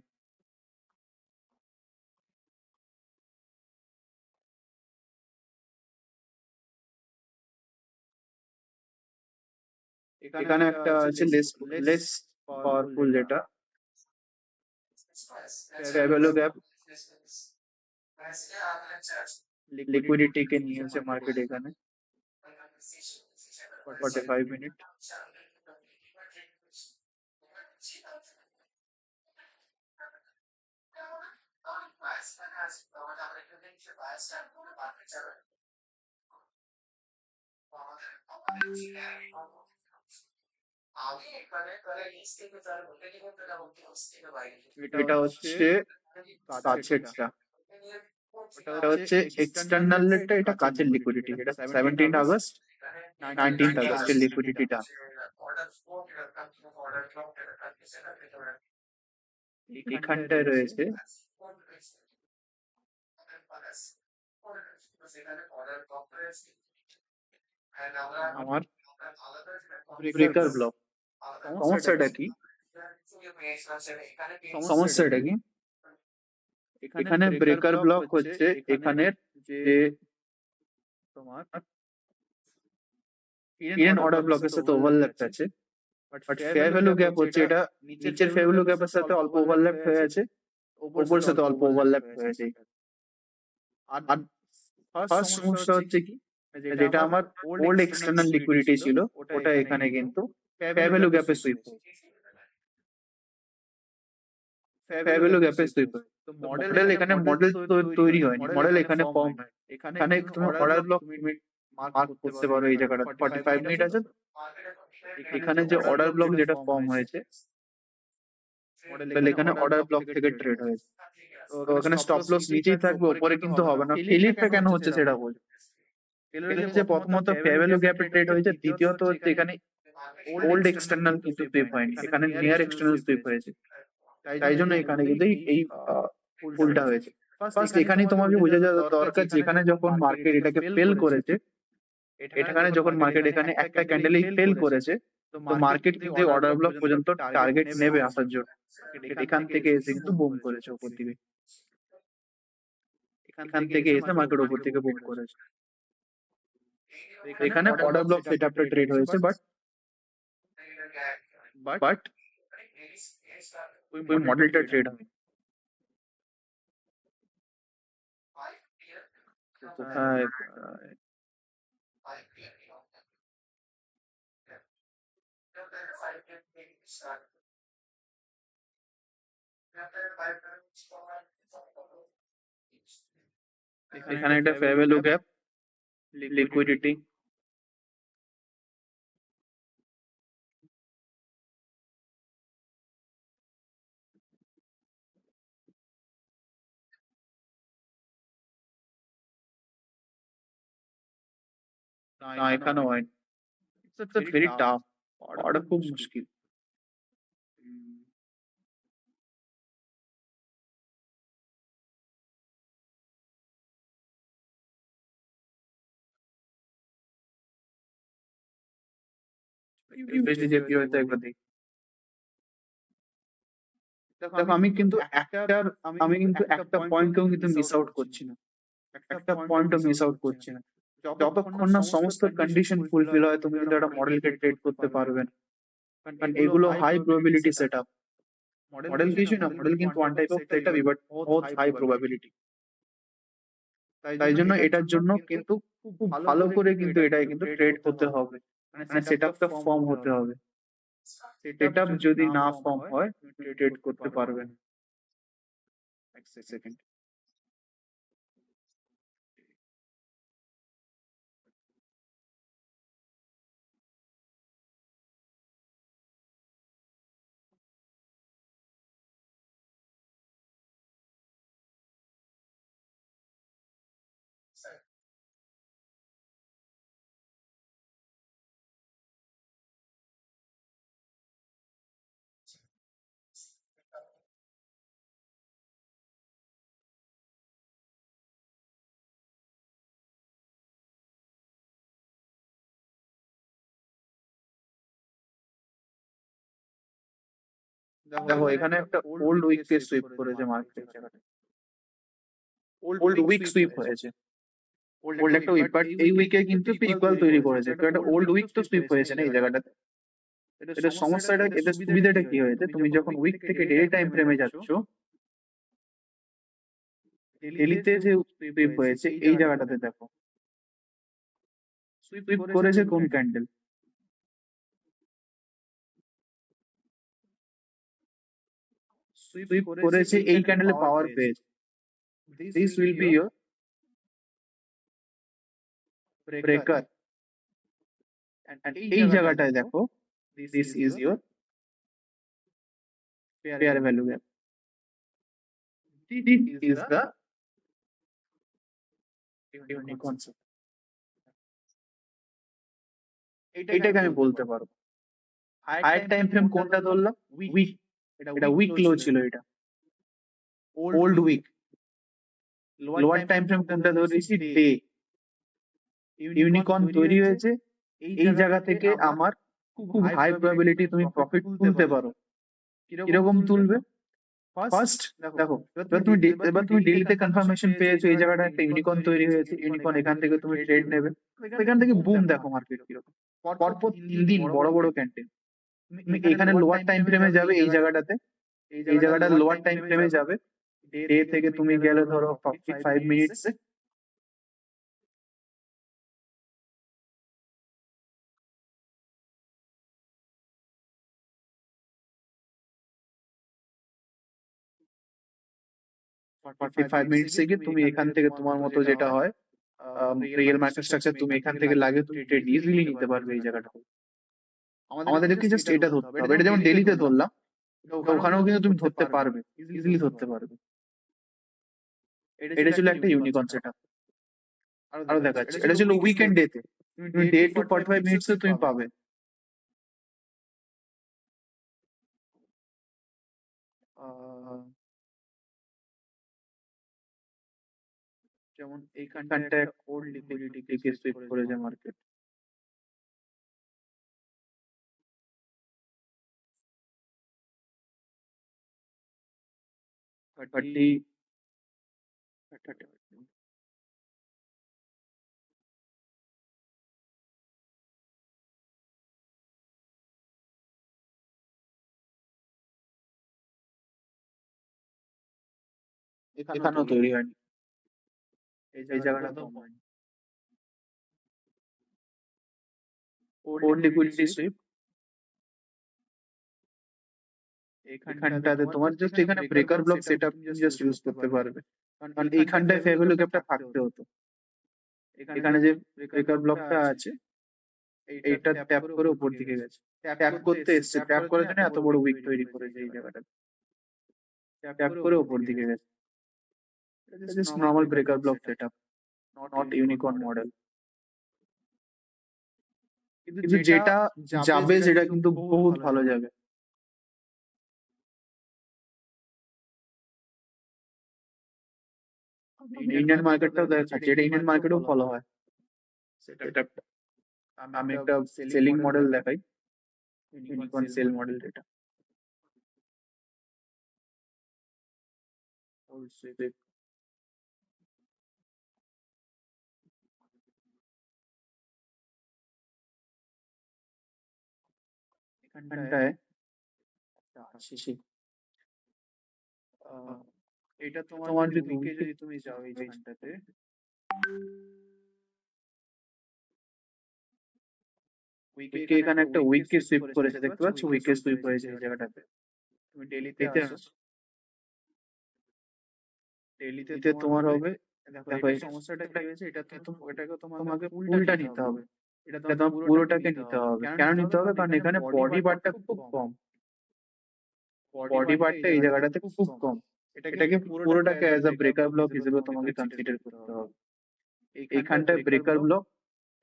এখানে একটা আছে লেস পাওয়ারফুল যেটা ফেয়ার ভ্যালু গ্যাপ লিকুইডিটি কে নিয়েছে মার্কেট এখানে 45 মিনিট এটা হচ্ছে কাছেরটা এটা হচ্ছে এক্সটার্নালটা এটা কাছের লিকুইডিটি এটা 17 আগস্ট 19 আগস্টের লিকুইডিটিটা এখানটায় রয়েছে আমার ব্রেকার ব্লক সমস্যাটা কি সমস্যাটা কি এখানে ব্রেকার ব্লক হচ্ছে এখানের যে তোমার ইন্ডিয়ান অর্ডার ব্লকের সাথে ওভারল্যাপ আছে বাট ফেয়ার ভ্যালু গ্যাপ হচ্ছে এটা নিচের ফেয়ার ভ্যালু গ্যাপের সাথে অল্প ওভারল্যাপ হয়ে আছে উপরের সাথে অল্প ওভারল্যাপ হয়ে আছে আর ফার্স্ট সমস্যা হচ্ছে কি যেটা আমার ওল্ড এক্সটার্নাল লিকুইডিটি ছিল ওটা এখানে কিন্তু ফেয়ার ভ্যালু গ্যাপে সুইপ ফেয়ার ভ্যালু গ্যাপে সুইপ তো মডেল এখানে মডেল তৈরি হয়নি মডেল এখানে ফর্ম হয় এখানে তুমি অর্ডার ব্লক মার্ক করতে পারো এই জায়গাটা 45 মিনিট আছে এখানে যে অর্ডার ব্লক যেটা ফর্ম হয়েছে মডেল এখানে অর্ডার ব্লক থেকে ট্রেড হয়েছে তো এখানে স্টপ লস নিচেই থাকবে উপরে কিন্তু হবে না ফেলিয়ারটা কেন হচ্ছে সেটা বলবো ফেলিয়ার যে প্রথমত ফেয়ার ভ্যালু গ্যাপে ট্রেড হয়েছে দ্বিতীয়ত হচ্ছে এখানে ওল্ড এক্সটার্নাল কিন্তু সুইপ হয়নি এখানে নিয়ার এক্সটার্নাল সুইপ হয়েছে তাই জন্য এখানে কিন্তু এই ভুলটা হয়েছে ফার্স্ট এখানেই তোমাকে বোঝা যাওয়া দরকার যেখানে যখন মার্কেট এটাকে ফেল করেছে এখানে যখন মার্কেট এখানে একটা ক্যান্ডেলেই ফেল করেছে তো মার্কেট কিন্তু অর্ডার ব্লক পর্যন্ত টার্গেট নেবে আসার জন্য এখান থেকে এসে কিন্তু বুম করেছে উপর দিকে এখান থেকে এসে মার্কেট উপর থেকে বুম করেছে এখানে অর্ডার ব্লক সেটআপটা ট্রেড হয়েছে বাট ওই মডেলটা ট্রেড হয় কোথায় এখানে একটা ফেয়ার ভ্যালু গ্যাপ লিকুইডিটি না এখানেও হয় ইটস ভেরি টাফ অর্ডার খুব মুশকিল ইউএসডি জেপি হয়তো একবার দেখি। দেখো আমি কিন্তু একটা পয়েন্টও কিন্তু মিস আউট করছি না, একটা পয়েন্টও মিস আউট করছি না। যতক্ষণ না সমস্ত কন্ডিশন ফুলফিল হয় তুমি কিন্তু একটা মডেলকে ট্রেড করতে পারবে না, কারণ এগুলো high probability set up. Model কিছু না, মডেল কিন্তু ওয়ান টাইপ অফ সেট আপই, বাট বহুত হাই প্রবাবিলিটি। তাই জন্য এটার জন্য কিন্তু খুব ভালো করে কিন্তু এটাই কিন্তু ট্রেড হতে হবে, মানে সেট আপটা ফর্ম হতে হবে। সেট আপ যদি না ফর্ম হয় তুমি ট্রেড করতে পারবে না। এক সেকেন্ড। দেখো এখানে একটা ওল্ড উইক কে সুইপ করেছে মার্কেট, জায়গাটা ওল্ড উইক সুইপ হয়েছে, ওল্ড একটা উইক, বাট এই উইকে কিন্তু ইকুয়াল তৈরি করেছে, তো একটা ওল্ড উইক তো সুইপ হয়েছে না এই জায়গাটাতে। এটা সমস্যাটা, এটা সুবিধাটা কি হয়েছে, তুমি যখন উইক থেকে ডেইলি টাইম ফ্রেমে যাচ্ছ, ডেইলিতে যে সুইপ হয়েছে এই জায়গাটাতে দেখো সুইপ করেছে কোন ক্যান্ডেল, সুইপ করেছে এই ক্যান্ডেলে পাওয়ার পেয়েছে। This will be your breaker, and এই জায়গাটায় দেখো this is your fair value gap, this is the unique concept. এইটাকে আমি বলতে পারবো। হায়ার টাইম ফ্রেম কোনটা ধরলাম, উইক, এটা উইক লো ছিল, এটা old week. Lower time frame কোনটা ধরেছি, ডে। ইউনিকর্ন তৈরি হয়েছে এই জায়গা থেকে, আমার খুব হাই প্রবাবিলিটি তুমি প্রফিট তুলতে পারো। কিরকম তুলবে, ফার্স্ট দেখো এবার তুমি ডেইলিতে কনফার্মেশন পেয়েছো এই জায়গাটা একটা ইউনিকর্ন তৈরি হয়েছে, ইউনিকর্ন এখান থেকে তুমি ট্রেড নেবে, তো এখান থেকে বুম দেখো মার্কেট কিরকম, পরপর 3 দিন বড় বড় ক্যান্ডেল। তুমি এখানে লোয়ার টাইম ফ্রেমে যাবে এই জায়গাটাতে, এই জায়গাটা লোয়ার টাইম ফ্রেমে যাবে, ডে থেকে তুমি গেলে ধরো 45 মিনিটস, থেকে তুমি এখান থেকে তোমার মতো যেটা হয় রিয়েল মার্কেট স্ট্রাকচার, তুমি এখান থেকে লাগে তুমি ট্রেড ইজিলি নিতে পারবে এই জায়গাটা। আমাদেরকে জাস্ট এটা ধরতে হবে, এটা যেমন ডেলিতে ধরলাম, তো ওখানেও কিন্তু তুমি ধরতে পারবে, ইজিলি ধরতে পারবে। এটা ছিল একটা ইউনিকর্ন সেটআপ। আরো দেখাচ্ছি, এটা ছিল উইকেন্ড ডেতে, তুমি ডে টু 45 মিনিটস তুমি পাবে। যেমন এইখানটায় ওল্ড লিকুইডিটি থেকে সুইপ করেছে মার্কেট, 30 এখানেও তৈরি হয়নি, এই জায়গাটা তো হয়নি। ওল্ড লিকুইডিটি সুইপ এখানটাতে তোমার জাস্ট এখানে ব্রেকার ব্লক সেটআপ তুমি জাস্ট ইউজ করতে পারবে, কারণ এইখানটায় ফেয়ার ভ্যালু গ্যাপটা থাকতে হতো। এখানে যে ব্রেকার ব্লকটা আছে এইটা ট্যাপ করে উপর দিকে গেছে, ট্যাপ করতে এসছে, ট্যাপ করার জন্য এত বড় উইক তৈরি করেছে এই জায়গাটা, ট্যাপ করে উপর দিকে গেছে। Just normal breaker block setup, not unicorn model. কিন্তু যেটা যাবে সেটা কিন্তু বহুত ভালো যাবে। ইন্ডিয়ান মার্কেটটাও দেখাচ্ছে, এটা ইন্ডিয়ান মার্কেটেও ফলো হয় সেটা। আমি একটা সেলিং মডেল দেখাই, ইউনিকর্ন সেল মডেল এটা। এখানটায় আছে এটা তোমার যদি উইকে যদি তুমি যাও এইখানটাতে, উইকে এখানে একটা উইকে সুইপ করেছে, দেখতে পাচ্ছ? উইকে সুইপ হয়েছে এই জায়গাটাতে। তুমি ডেলিতে আসো, ডেলিতে তোমার হবে, দেখো এই সমস্যাটা কি হয়েছে, এটাকে তোমাকে ফুলটা নিতে হবে, এটা তোমার পুরোটাকে নিতে হবে। কেন নিতে হবে? কারণ এখানে বডি পার্টটা খুব কম, বডি পার্টটা এই জায়গাটাতে খুব কম। এটাকে পুরোটাকে অ্যাজ আ ব্রেকার ব্লক হিসেবে তোমাকে কনসিডার করতে হবে। এইখানটায় breaker block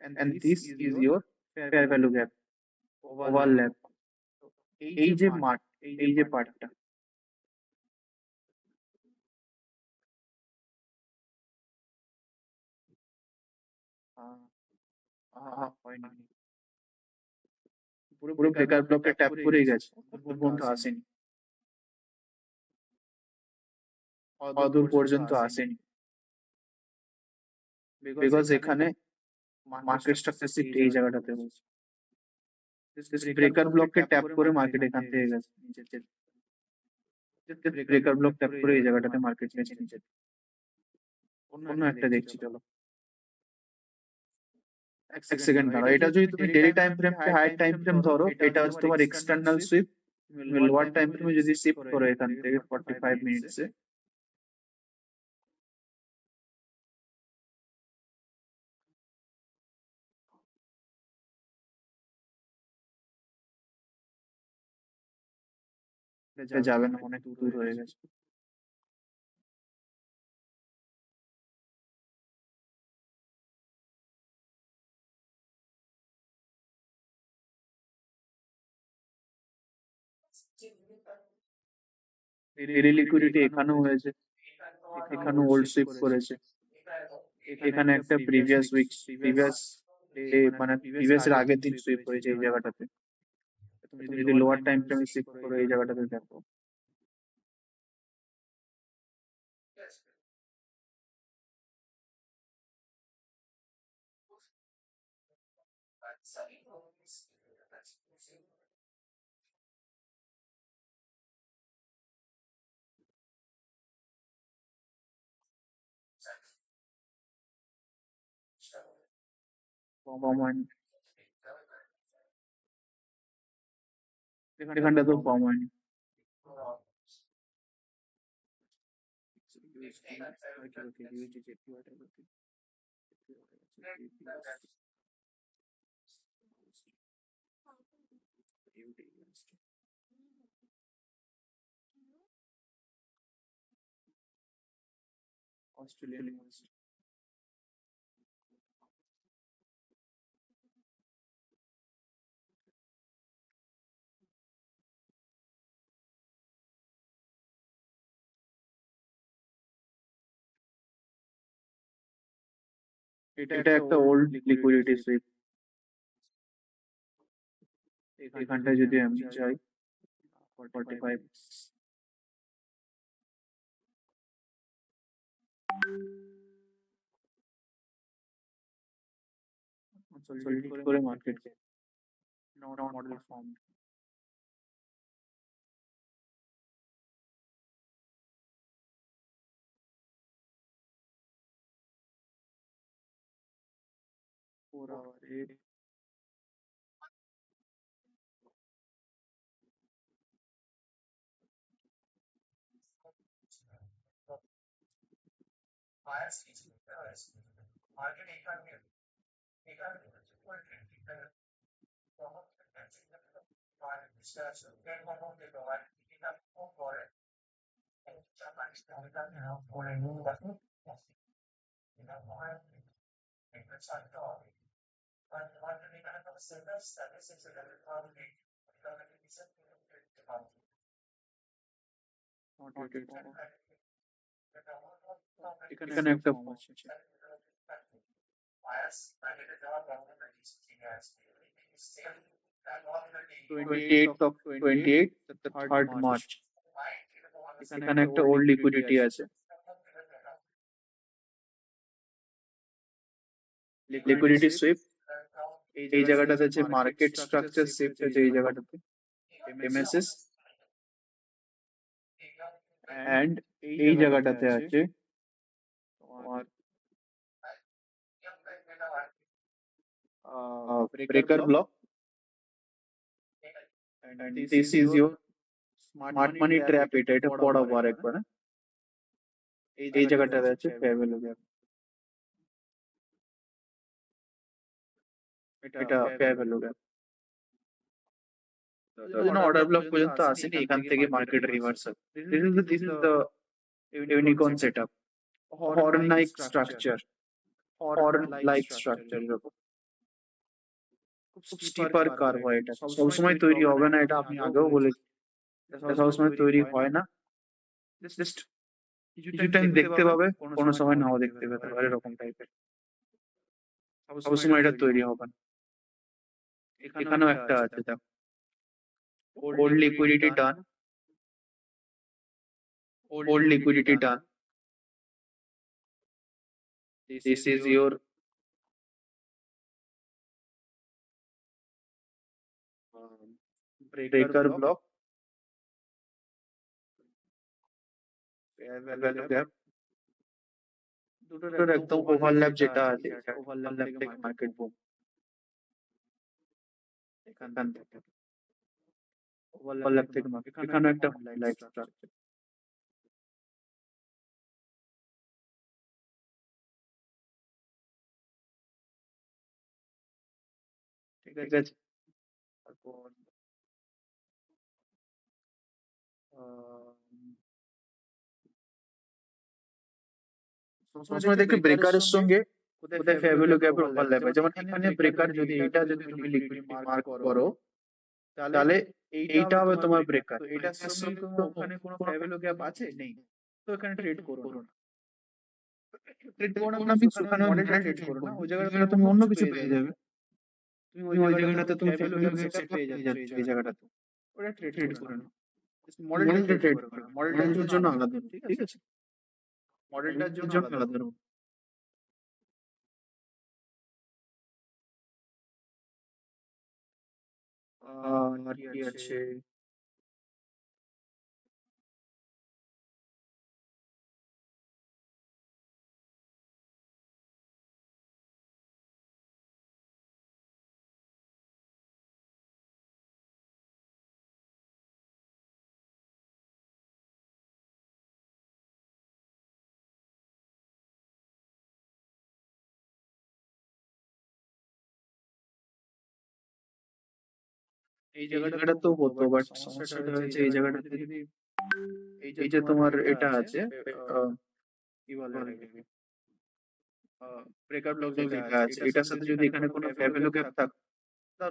and this is your fair value gap, overlap। এই যে মাঠ, এই যে পার্টটা, হয়নি, পুরো ব্রেকার ব্লকে ট্যাপ করেই গেছে, দূর পর্যন্ত আসেনি, অদূর পর্যন্ত আসেনি। বিকজ এখানে মার্কেট স্ট্রাকচার শিফট এই জায়গাটাতে হয়েছে। ব্রেকার ব্লককে ট্যাপ করে মার্কেট এখান থেকে গেছে নিচে, ব্রেকার ব্লক ট্যাপ করে এই জায়গাটাতে মার্কেট গেছে নিচে। অন্য একটা দেখছি, চলো এক সেকেন্ড দাঁড়াও। এটা যদি তুমি ডেইলি টাইম ফ্রেমকে হায়ার টাইম ফ্রেম ধরো, এটা হচ্ছে তোমার এক্সটার্নাল সুইপ। তুমি লোয়ার টাইম ফ্রেমে যদি শিফট করো এখান থেকে 45 মিনিটসে, এটা যাবে না, অনেক দূর হয়ে গেছে। ডেইলি লিকুইডিটি এখানেও হয়েছে, এখানেও ওল্ড সুইপ করেছে। এখানে একটা প্রিভিয়াস উইক, প্রিভিয়াস ডে মানে প্রিভিয়াস এর আগের দিন সুইপ হয়েছে এই জায়গাটাতে। তুমি যদি লোয়ার টাইম ফ্রেমে শিফট করো এই জায়গাটাতে দেখো, কম হয়নি, এখানটা তো কম হয়নি। অস্ট্রেলিয়ান, এটা একটা ওল্ড লিকুইডিটি সুইপ। এখানটায় যদি আমি যাই 45, কনসলিডেট করে market not model form. 4 hour 8, not yet form। এখানে একটা ফর্ম আছে। Twenty eight the third March, এখানে একটা ওল্ড লিকুইডিটি আছে। লিকুইডিটি সুইপ, এই জায়গাটাতে আছে মার্কেট স্ট্রাকচার শিফট আছে এই জায়গাটাতে, এমএসএস, এন্ড এই জায়গাটাতে আছে তোমার breaker block, and this is your smart money trap. এটা পড়াবো আর একবার। এই জায়গাটাতে আছে ফেয়ার ভ্যালু গ্যাপ, এটা fair value gap. Order block পর্যন্ত আসেনি, এখান থেকে market reversal. This is the unicorn setup, horn like structure, এরকম খুব স্টিপার কার্ভ হয়। এটা সবসময় তৈরি হবে না, এটা আপনি আগেও বলেছি, এটা সবসময় তৈরি হয় না। জাস্ট কিছু টাইম দেখতে পাবে, কোনো সময় নাও দেখতে পেতে পারে, এরকম টাইপের। সবসময় এটা তৈরি হবে না। এখানেও একটা আছে, দেখো, old liquidity done, old liquidity done. This is your breaker block, fair value gap, দুটোর একদম ওভারল্যাপ যেটা আছে, ওভারল্যাপ থেকে মার্কেট বুম, এখান থেকে ওভারল্যাপ থেকে মার্কেট, এখানে একটা লাইক স্ট্রাকচার। ঠিক আছে, তারপর সবসময় দেখবে ব্রেকারের সঙ্গে কোথায় ফেয়ার ভ্যালু গ্যাপের ওভারল্যাপ হয়। যেমন এখানে ব্রেকার, যদি এটা যদি তুমি লিকুইডিটি মার্ক করো, তাহলে এইটা হবে তোমার ব্রেকার। তো এটার সঙ্গে ওখানে কোনো ফেয়ার ভ্যালু গ্যাপ আছে নেই, তো এখানে ট্রেড করো না। ট্রেড করো না মিন্স ওখানে মডেলটা ট্রেড করো না, ওই জায়গাটা তুমি অন্য কিছু পেয়ে যাবে। তুমি ওই জায়গাটাতে তুমি ফেয়ার ভ্যালু সেটআপ পেয়ে যাচ্ছ এই জায়গাটাতে, ওটা ট্রেড করে নাও। মডেলটা ট্রেড করো না, মডেলটার জন্য আলাদা, ঠিক আছে, মডেলটার জন্য আলাদা। আর কি আছে, এই জায়গাটা তো হতো, বাট সমস্যাটা হয়েছে এই জায়গাটাতে যদি এই যে তোমার এটা আছে, কি বলে এটাকে, ব্রেকার ব্লক যেটা আছে, এটার সাথে যদি এখানে কোনো ফেয়ার ভ্যালু গ্যাপ থাকতো,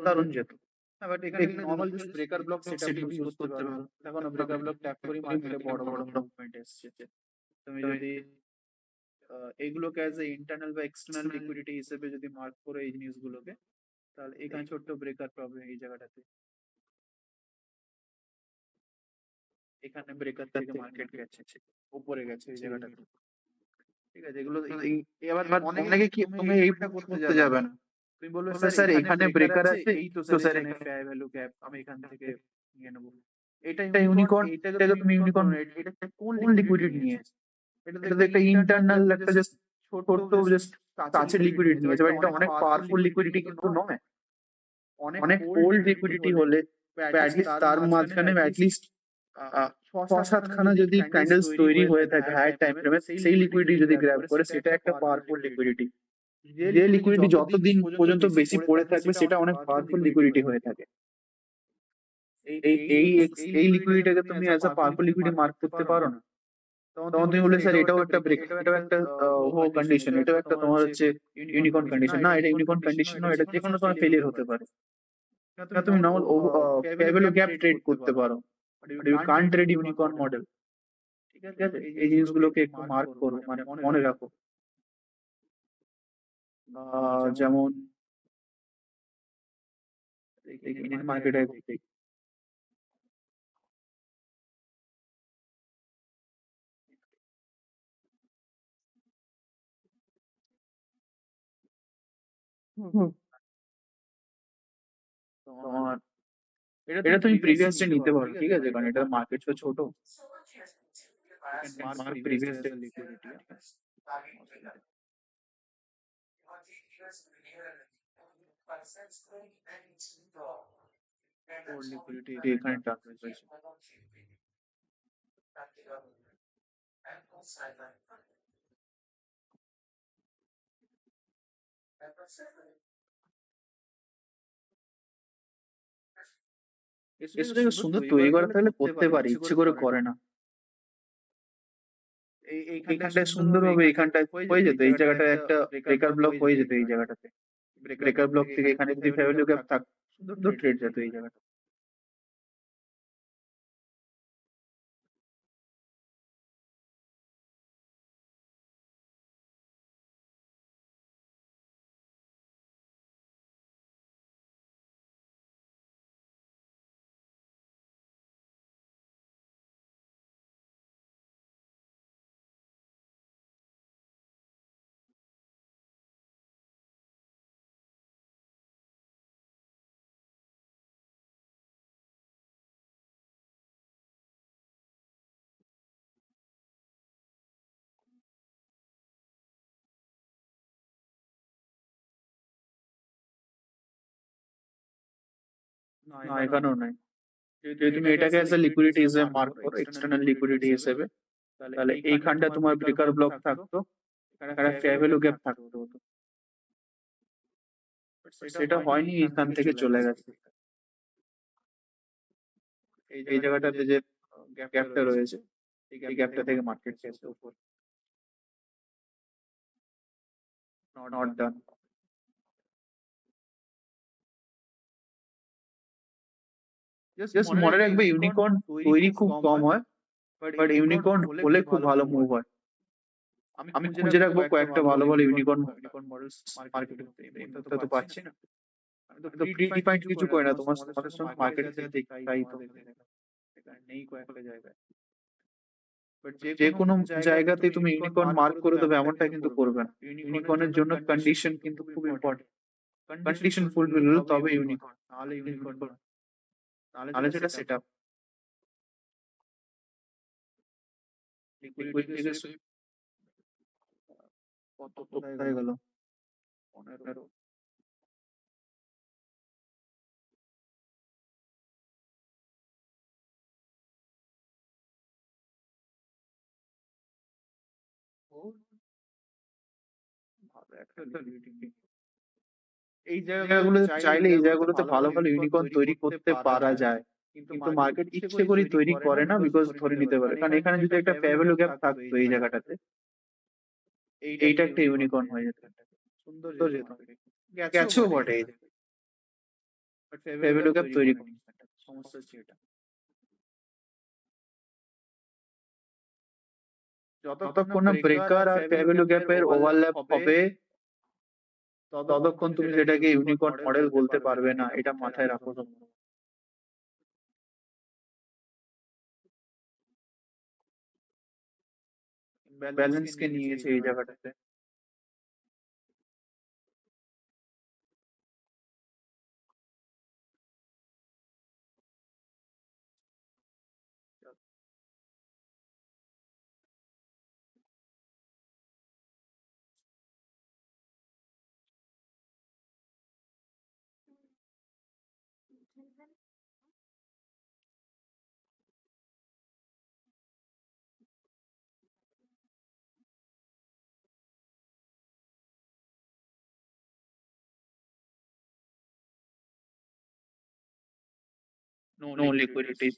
দারুণ যেত। বাট এখানে normal just breaker block setup use করতে পারো। দেখো না, ব্রেকার ব্লক ট্যাপ করে মার্কেটে বড় বড় মুভমেন্ট এসেছে। তুমি যদি এইগুলোকে অ্যাজ এ ইন্টারনাল বা এক্সটার্নাল লিকুইডিটি হিসেবে যদি মার্ক করো এই জিনিসগুলোকে, তাহলে এখানে ছোট্ট ব্রেকার পাবে এই জায়গাটাতে, এখানে ব্রেকার থেকে মার্কেট গেছে, উপরে গেছে এই জায়গাটাতে। ঠিক আছে, এগুলো এবার অনেকে কি, তুমি এইটা করতে যাবে না, তুমি বলবে স্যার এখানে ব্রেকার আছে, এই তো স্যার এখানে ফেয়ার ভ্যালু গ্যাপ, আমি এখান থেকে নিয়ে নেবো। এটা ইউনিকর্ন, এটাকে তুমি ইউনিকর্ন, এটা কোন লিকুইডিটি নিয়েছে? এটা তো একটা ইন্টারনাল, একটা জাস্ট ছোট্ট জাস্ট কাছের লিকুইডিটি নিয়েছে, বাট এটা অনেক পাওয়ারফুল লিকুইডিটি কিন্তু নয়। অনেক ওল্ড লিকুইডিটি হলে অ্যাটলিস্ট তার মাঝখানে অ্যাটলিস্ট ছ-সাতখানা যদি ক্যান্ডেলস তৈরি হয়ে থাকে হায়ার টাইম ফ্রেমে, সেই লিকুইডিটি যদি গ্র্যাব করে, সেটা একটা পাওয়ারফুল লিকুইডিটি। যে লিকুইডিটি যতদিন পর্যন্ত বেশি পড়ে থাকবে, সেটা অনেক পাওয়ারফুল লিকুইডিটি হয়ে থাকে। এই এই এই লিকুইডিটিকে তুমি as a powerful liquidity mark করতে পারো না। তখন তুমি বললে স্যার এটাও একটা ব্রেক, এটাও একটা হো কন্ডিশন, এটাও একটা তোমার হচ্ছে ইউনিকর্ন কন্ডিশন। না, এটা ইউনিকর্ন কন্ডিশন নয়, এটা যে কোনো সময় ফেলিয়ার হতে পারে। না, তুমি normal fair value gap trade করতে পারো, but you can't trade unicorn model. ঠিক আছে, এই জিনিসগুলোকে একটু মার্ক করো, মানে মনে রাখো। যেমন দেখি ইন্ডিয়ান মার্কেটে একবার দেখি। হুম, তোমার এটা তুমি প্রিভিয়াস ডে নিতে পারো, ঠিক আছে, কারণ এটা মার্কেট তো ছোট। You can mark previous day liquidity, অসুবিধা নেই। ওর লিকুইডিটি এখানে ট্রান্সফার হয়েছে। এসে থেকে সুন্দর তৈরি করা থাকলে করতে পারে, ইচ্ছে করে করে না। এইখানটায় সুন্দরভাবে এইখানটায় হয়ে যেত, এই জায়গাটায় একটা ব্রেকার ব্লক হয়ে যেত, এই জায়গাটাতে ব্রেকার ব্লক থেকে এখানে যদি ফেভারিট গ্যাপ থাক, সুন্দর ট্রেড যেত এই জায়গাটা। না, এখানেও নাই। যদি তুমি এটাকে অ্যাজ এ লিকুইডিটি হিসেবে মার্ক করো, এক্সটার্নাল লিকুইডিটি হিসেবে, তাহলে এইখানটা তোমার ব্রেকার ব্লক থাকতো, এখানে ফেয়ার ভ্যালু গ্যাপ থাকতো। সেটা হয়নি, এখান থেকে চলে গেছে। এই জায়গাটাতে যে গ্যাপটা রয়েছে, এই গ্যাপটা থেকে মার্কেট গেছে উপর, নট ডান। জাস্ট মনে রাখবে ইউনিকর্ন তৈরি খুব কম হয়, বাট ইউনিকর্ন হলে খুব ভালো মুভ হয়। আমি খুঁজে রাখবো কয়েকটা ভালো ভালো ইউনিকর্ন মডেলস মার্কেটে, এই মুহূর্তে তো পাচ্ছি না। আমি তো প্রি ডিফাইন্ড কিছু করি না, তোমাদের সঙ্গে মার্কেটে যা দেখি তাই তো এখানে নেই কয়েকটা জায়গায়। বাট যে কোনো জায়গাতে তুমি ইউনিকর্ন মার্ক করে দেবে এমনটা কিন্তু করবে না। ইউনিকর্নের জন্য কন্ডিশন কিন্তু খুব ইম্পর্টেন্ট। কন্ডিশন ফুলফিল হলে তবে ইউনিকর্ন, নাহলে ইউনিকর্ন, নাহলে যেটা সেট আপ। লিকুইড থেকে সুইপ কত কোথায় গেল? 15। ও ভালো একটা লিকুইডিটি। এই জায়গাগুলোতে চাইলে এই জায়গাগুলোতে ভালো ভালো ইউনিকর্ন তৈরি করতে পারা যায়, কিন্তু মার্কেট ইচ্ছে করেই তৈরি করে না, বিকজ ধরে নিতে পারে। কারণ এখানে যদি একটা ফেয়ার ভ্যালু গ্যাপ থাকতো এই জায়গাটাতে, এইটা একটা ইউনিকর্ন হয়ে যেত, সুন্দর যেত। গেছেও বটে এই জায়গায়, বাট ফেয়ার ভ্যালু গ্যাপ তৈরি করেনি, সমস্যা হচ্ছে এটা। যতক্ষণ না ব্রেকার আর ফেয়ার ভ্যালু গ্যাপের ওভারল্যাপ হবে, ততক্ষণ তুমি সেটাকে ইউনিকর্ন মডেল বলতে পারবে না, এটা মাথায় রাখো তোমরা। ব্যালেন্স কে নিয়েছে এই জায়গাটাতে। No liquidity.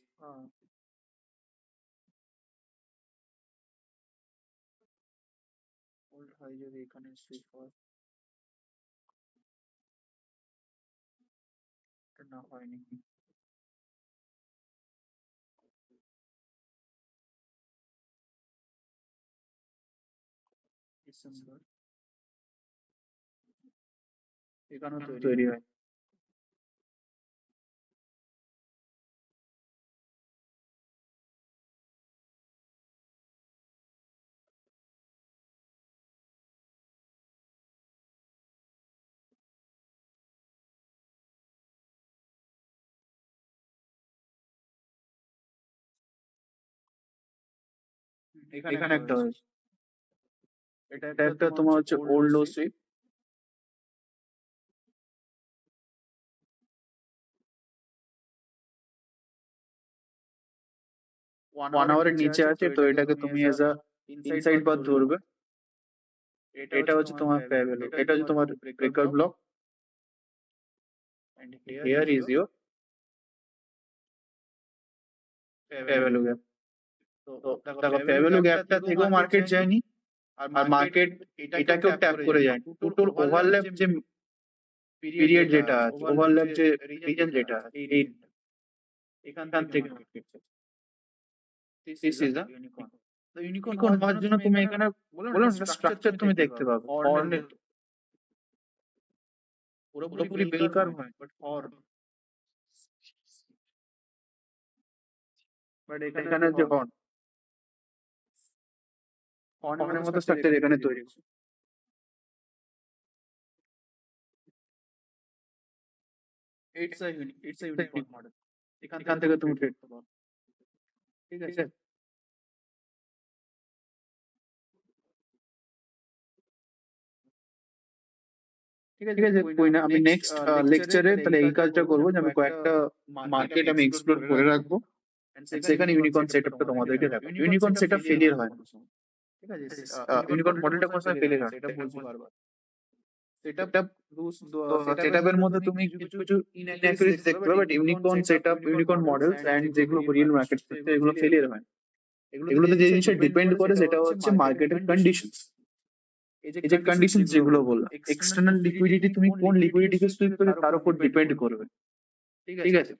যদি এখানে সুইপ হয়, না হয়নি। ডিসেম্বর এখানেও তৈরি হয়। এখানে একটা হয়েছে, এটা একটা তোমার হচ্ছে ওল্ড লো সুইপ, 1 আওয়ারের নিচে আছে, তো এটাকে তুমি এজ আ ইনসাইড বার ধরবে। এটা হচ্ছে তোমার ফেয়ার ভ্যালু, এটা হচ্ছে তোমার breaker block, and here is your fair value gap. তো দেখো ফেয়ার ভ্যালু গ্যাপটা থেকেও মার্কেট যায়নি, আর মার্কেট এটাকেও ট্যাপ করে যায়নি। দুটোর ওভারল্যাপ যে পিরিয়ড যেটা আছে, ওভারল্যাপ যে রিজন যেটা আছে, এই এখান থেকে market this is a unicorn হওয়ার জন্য তুমি এখানে বলো না স্ট্রাকচার তুমি দেখতে পাবে, হর্নের পুরোপুরি বেল কার্ভ হয়, বাট এখানে যে হর্নের মতো স্ট্রাকচার এখানে তৈরি হচ্ছে। ইটস আ ইউনিকর্ন মডেল, এখান থেকে তুমি ট্রেড করতে পারো। ঠিক আছে, ঠিক আছে কই না, আমি নেক্সট লেকচারে তাহলে এই কাজটা করবো যে আমি কয়েকটা মার্কেট আমি এক্সপ্লোর করে রাখবো, সেখানে ইউনিকর্ন সেটআপটা তোমাদেরকে দেখাবো। ইউনিকর্ন সেটআপ ফেলিয়ার হয় না, ঠিক আছে, ইউনিকর্ন মডেলটা কোনো সময় ফেলিয়ার হয়, এটা বলছি বারবার। সেটআপের মধ্যে তুমি কিছু কিছু ইনঅ্যাকুরেসি দেখতে পাবে, but unicorn setup, unicorn models and যেগুলো রিয়েল মার্কেট ক্ষেত্রে এগুলো ফেলিয়ার হয় না। এগুলোতে যে জিনিসটা ডিপেন্ড করে সেটা হচ্ছে মার্কেটের কন্ডিশনস। এই যে কন্ডিশনস যেগুলো বললাম, এক্সটার্নাল লিকুইডিটি, তুমি কোন লিকুইডিটিকে সুইপ করে তার উপর ডিপেন্ড করবে। ঠিক আছে,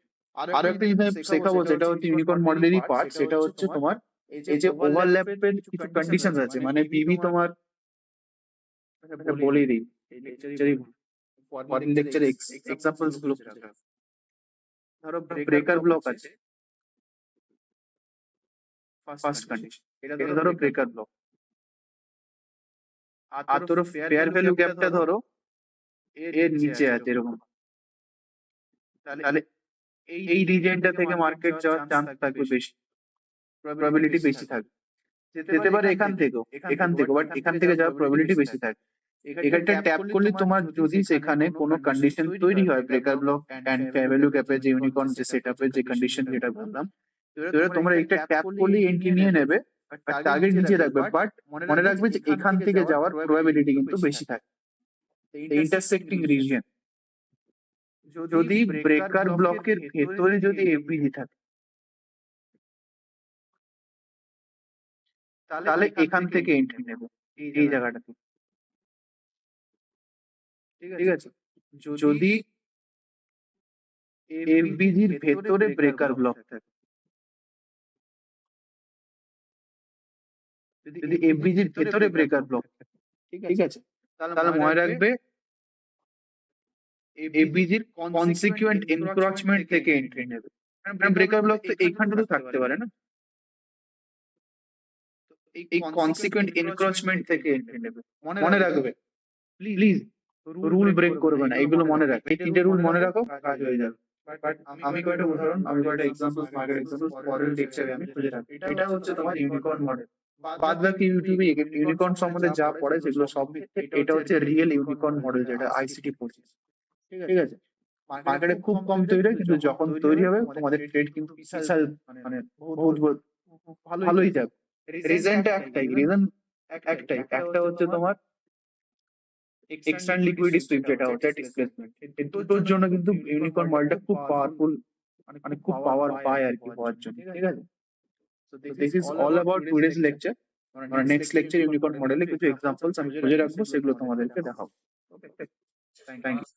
আরো একটা জিনিস শেখাবো, যেটা হচ্ছে ইউনিকর্ন মডেলেরই পার্ট, সেটা হচ্ছে তোমার এই যে ওভারল্যাপের কিছু কন্ডিশনস আছে, মানে পিভি তোমার বলেই দিই, এই লেকচারই পরের লেকচারে এক্সাম্পলস গুলো ধরো ব্রেকার ব্লক আছে, ফার্স্ট কন্ডিশন, এটা ধরো ব্রেকার ব্লক, আর তোর ফেয়ার ভ্যালু গ্যাপটা ধরো এর নিচে আছে এরকম, তাহলে এই রিজনটা থেকে মার্কেট যাওয়ার চান্স থাকবে বেশি, প্রবাবিলিটি বেশি থাকবে। যেতে পারে এখান থেকে, বাট এখান থেকে যাওয়ার প্রবাবিলিটি বেশি থাকে। এখানটা ট্যাপ করলে তোমার যদি সেখানে কোনো কন্ডিশন তৈরি হয়, breaker block and fair value গ্যাপের যে ইউনিকর্ন যে সেটআপের যে কন্ডিশন যেটা বললাম, তোমরা এটা ট্যাপ করলে এন্ট্রি নিয়ে নেবে, আর টার্গেট নিচে রাখবে, বাট মনে রাখবে যে এখান থেকে যাওয়ার প্রবাবিলিটি কিন্তু বেশি থাকে। ইন্টারসেক্টিং রিজিয়ন, যদি ব্রেকার ব্লকের ভেতরে যদি এফবিজি থাকে, তাহলে এখান থেকে এন্ট্রি নেবে, এই জায়গাটাতে। ঠিক আছে, যদি এফবিজির ভেতরে ব্রেকার ব্লক থাকে, যদি এফবিজির ভেতরে ব্রেকার ব্লক থাকে, ঠিক আছে, তাহলে মনে রাখবে এফবিজির কনসিকুয়েন্ট এনক্রোচমেন্ট থেকে এন্ট্রি নেবে। ব্রেকার ব্লক তো এইখানটাতে থাকতে পারে না, এই কনসিকুয়েন্ট এনক্রোচমেন্ট থেকে এন্ট্রি নেবে। মনে রাখবে, প্লিজ রুল ব্রেক করবে না, এগুলো মনে রাখবে, এই তিনটে রুল মনে রাখো, কাজ হয়ে যাবে। বাট আমি কয়েকটা উদাহরণ, আমি কয়েকটা এক্সাম্পলস, মার্কেট এক্সাম্পলস পরের লেকচারে আমি খুঁজে রাখবো। এটা হচ্ছে তোমার ইউনিকর্ন মডেল। বাদ বাকি ইউটিউবে ইউনিকর্ন সম্বন্ধে যা পড়ে সেগুলো সব মিথ্যে, এটা হচ্ছে রিয়েল ইউনিকর্ন মডেল যেটা আইসিটি পড়ছে। ঠিক আছে, মার্কেটে খুব কম তৈরি হয়, কিন্তু যখন তৈরি হবে তোমাদের ট্রেড কিন্তু বিশাল, মানে বহুত ভালোই যাবে। রিজনটা একটাই, একটা হচ্ছে তোমার এক্সটার্নাল লিকুইডিটি সুইপ, যেটা হচ্ছে ডিসপ্লেসমেন্ট। এই দুটোর জন্য কিন্তু ইউনিকর্ন মডেলটা খুব পাওয়ারফুল, মানে খুব পাওয়ার পায় আর কি হওয়ার জন্য। ঠিক আছে, তো this is all about today's lecture. মানে নেক্সট লেকচার ইউনিকর্ন মডেলে কিছু এক্সাম্পলস আমি খুঁজে রাখবো, সেগুলো তোমাদেরকে দেখাবো। ওকে, থ্যাংক ইউ।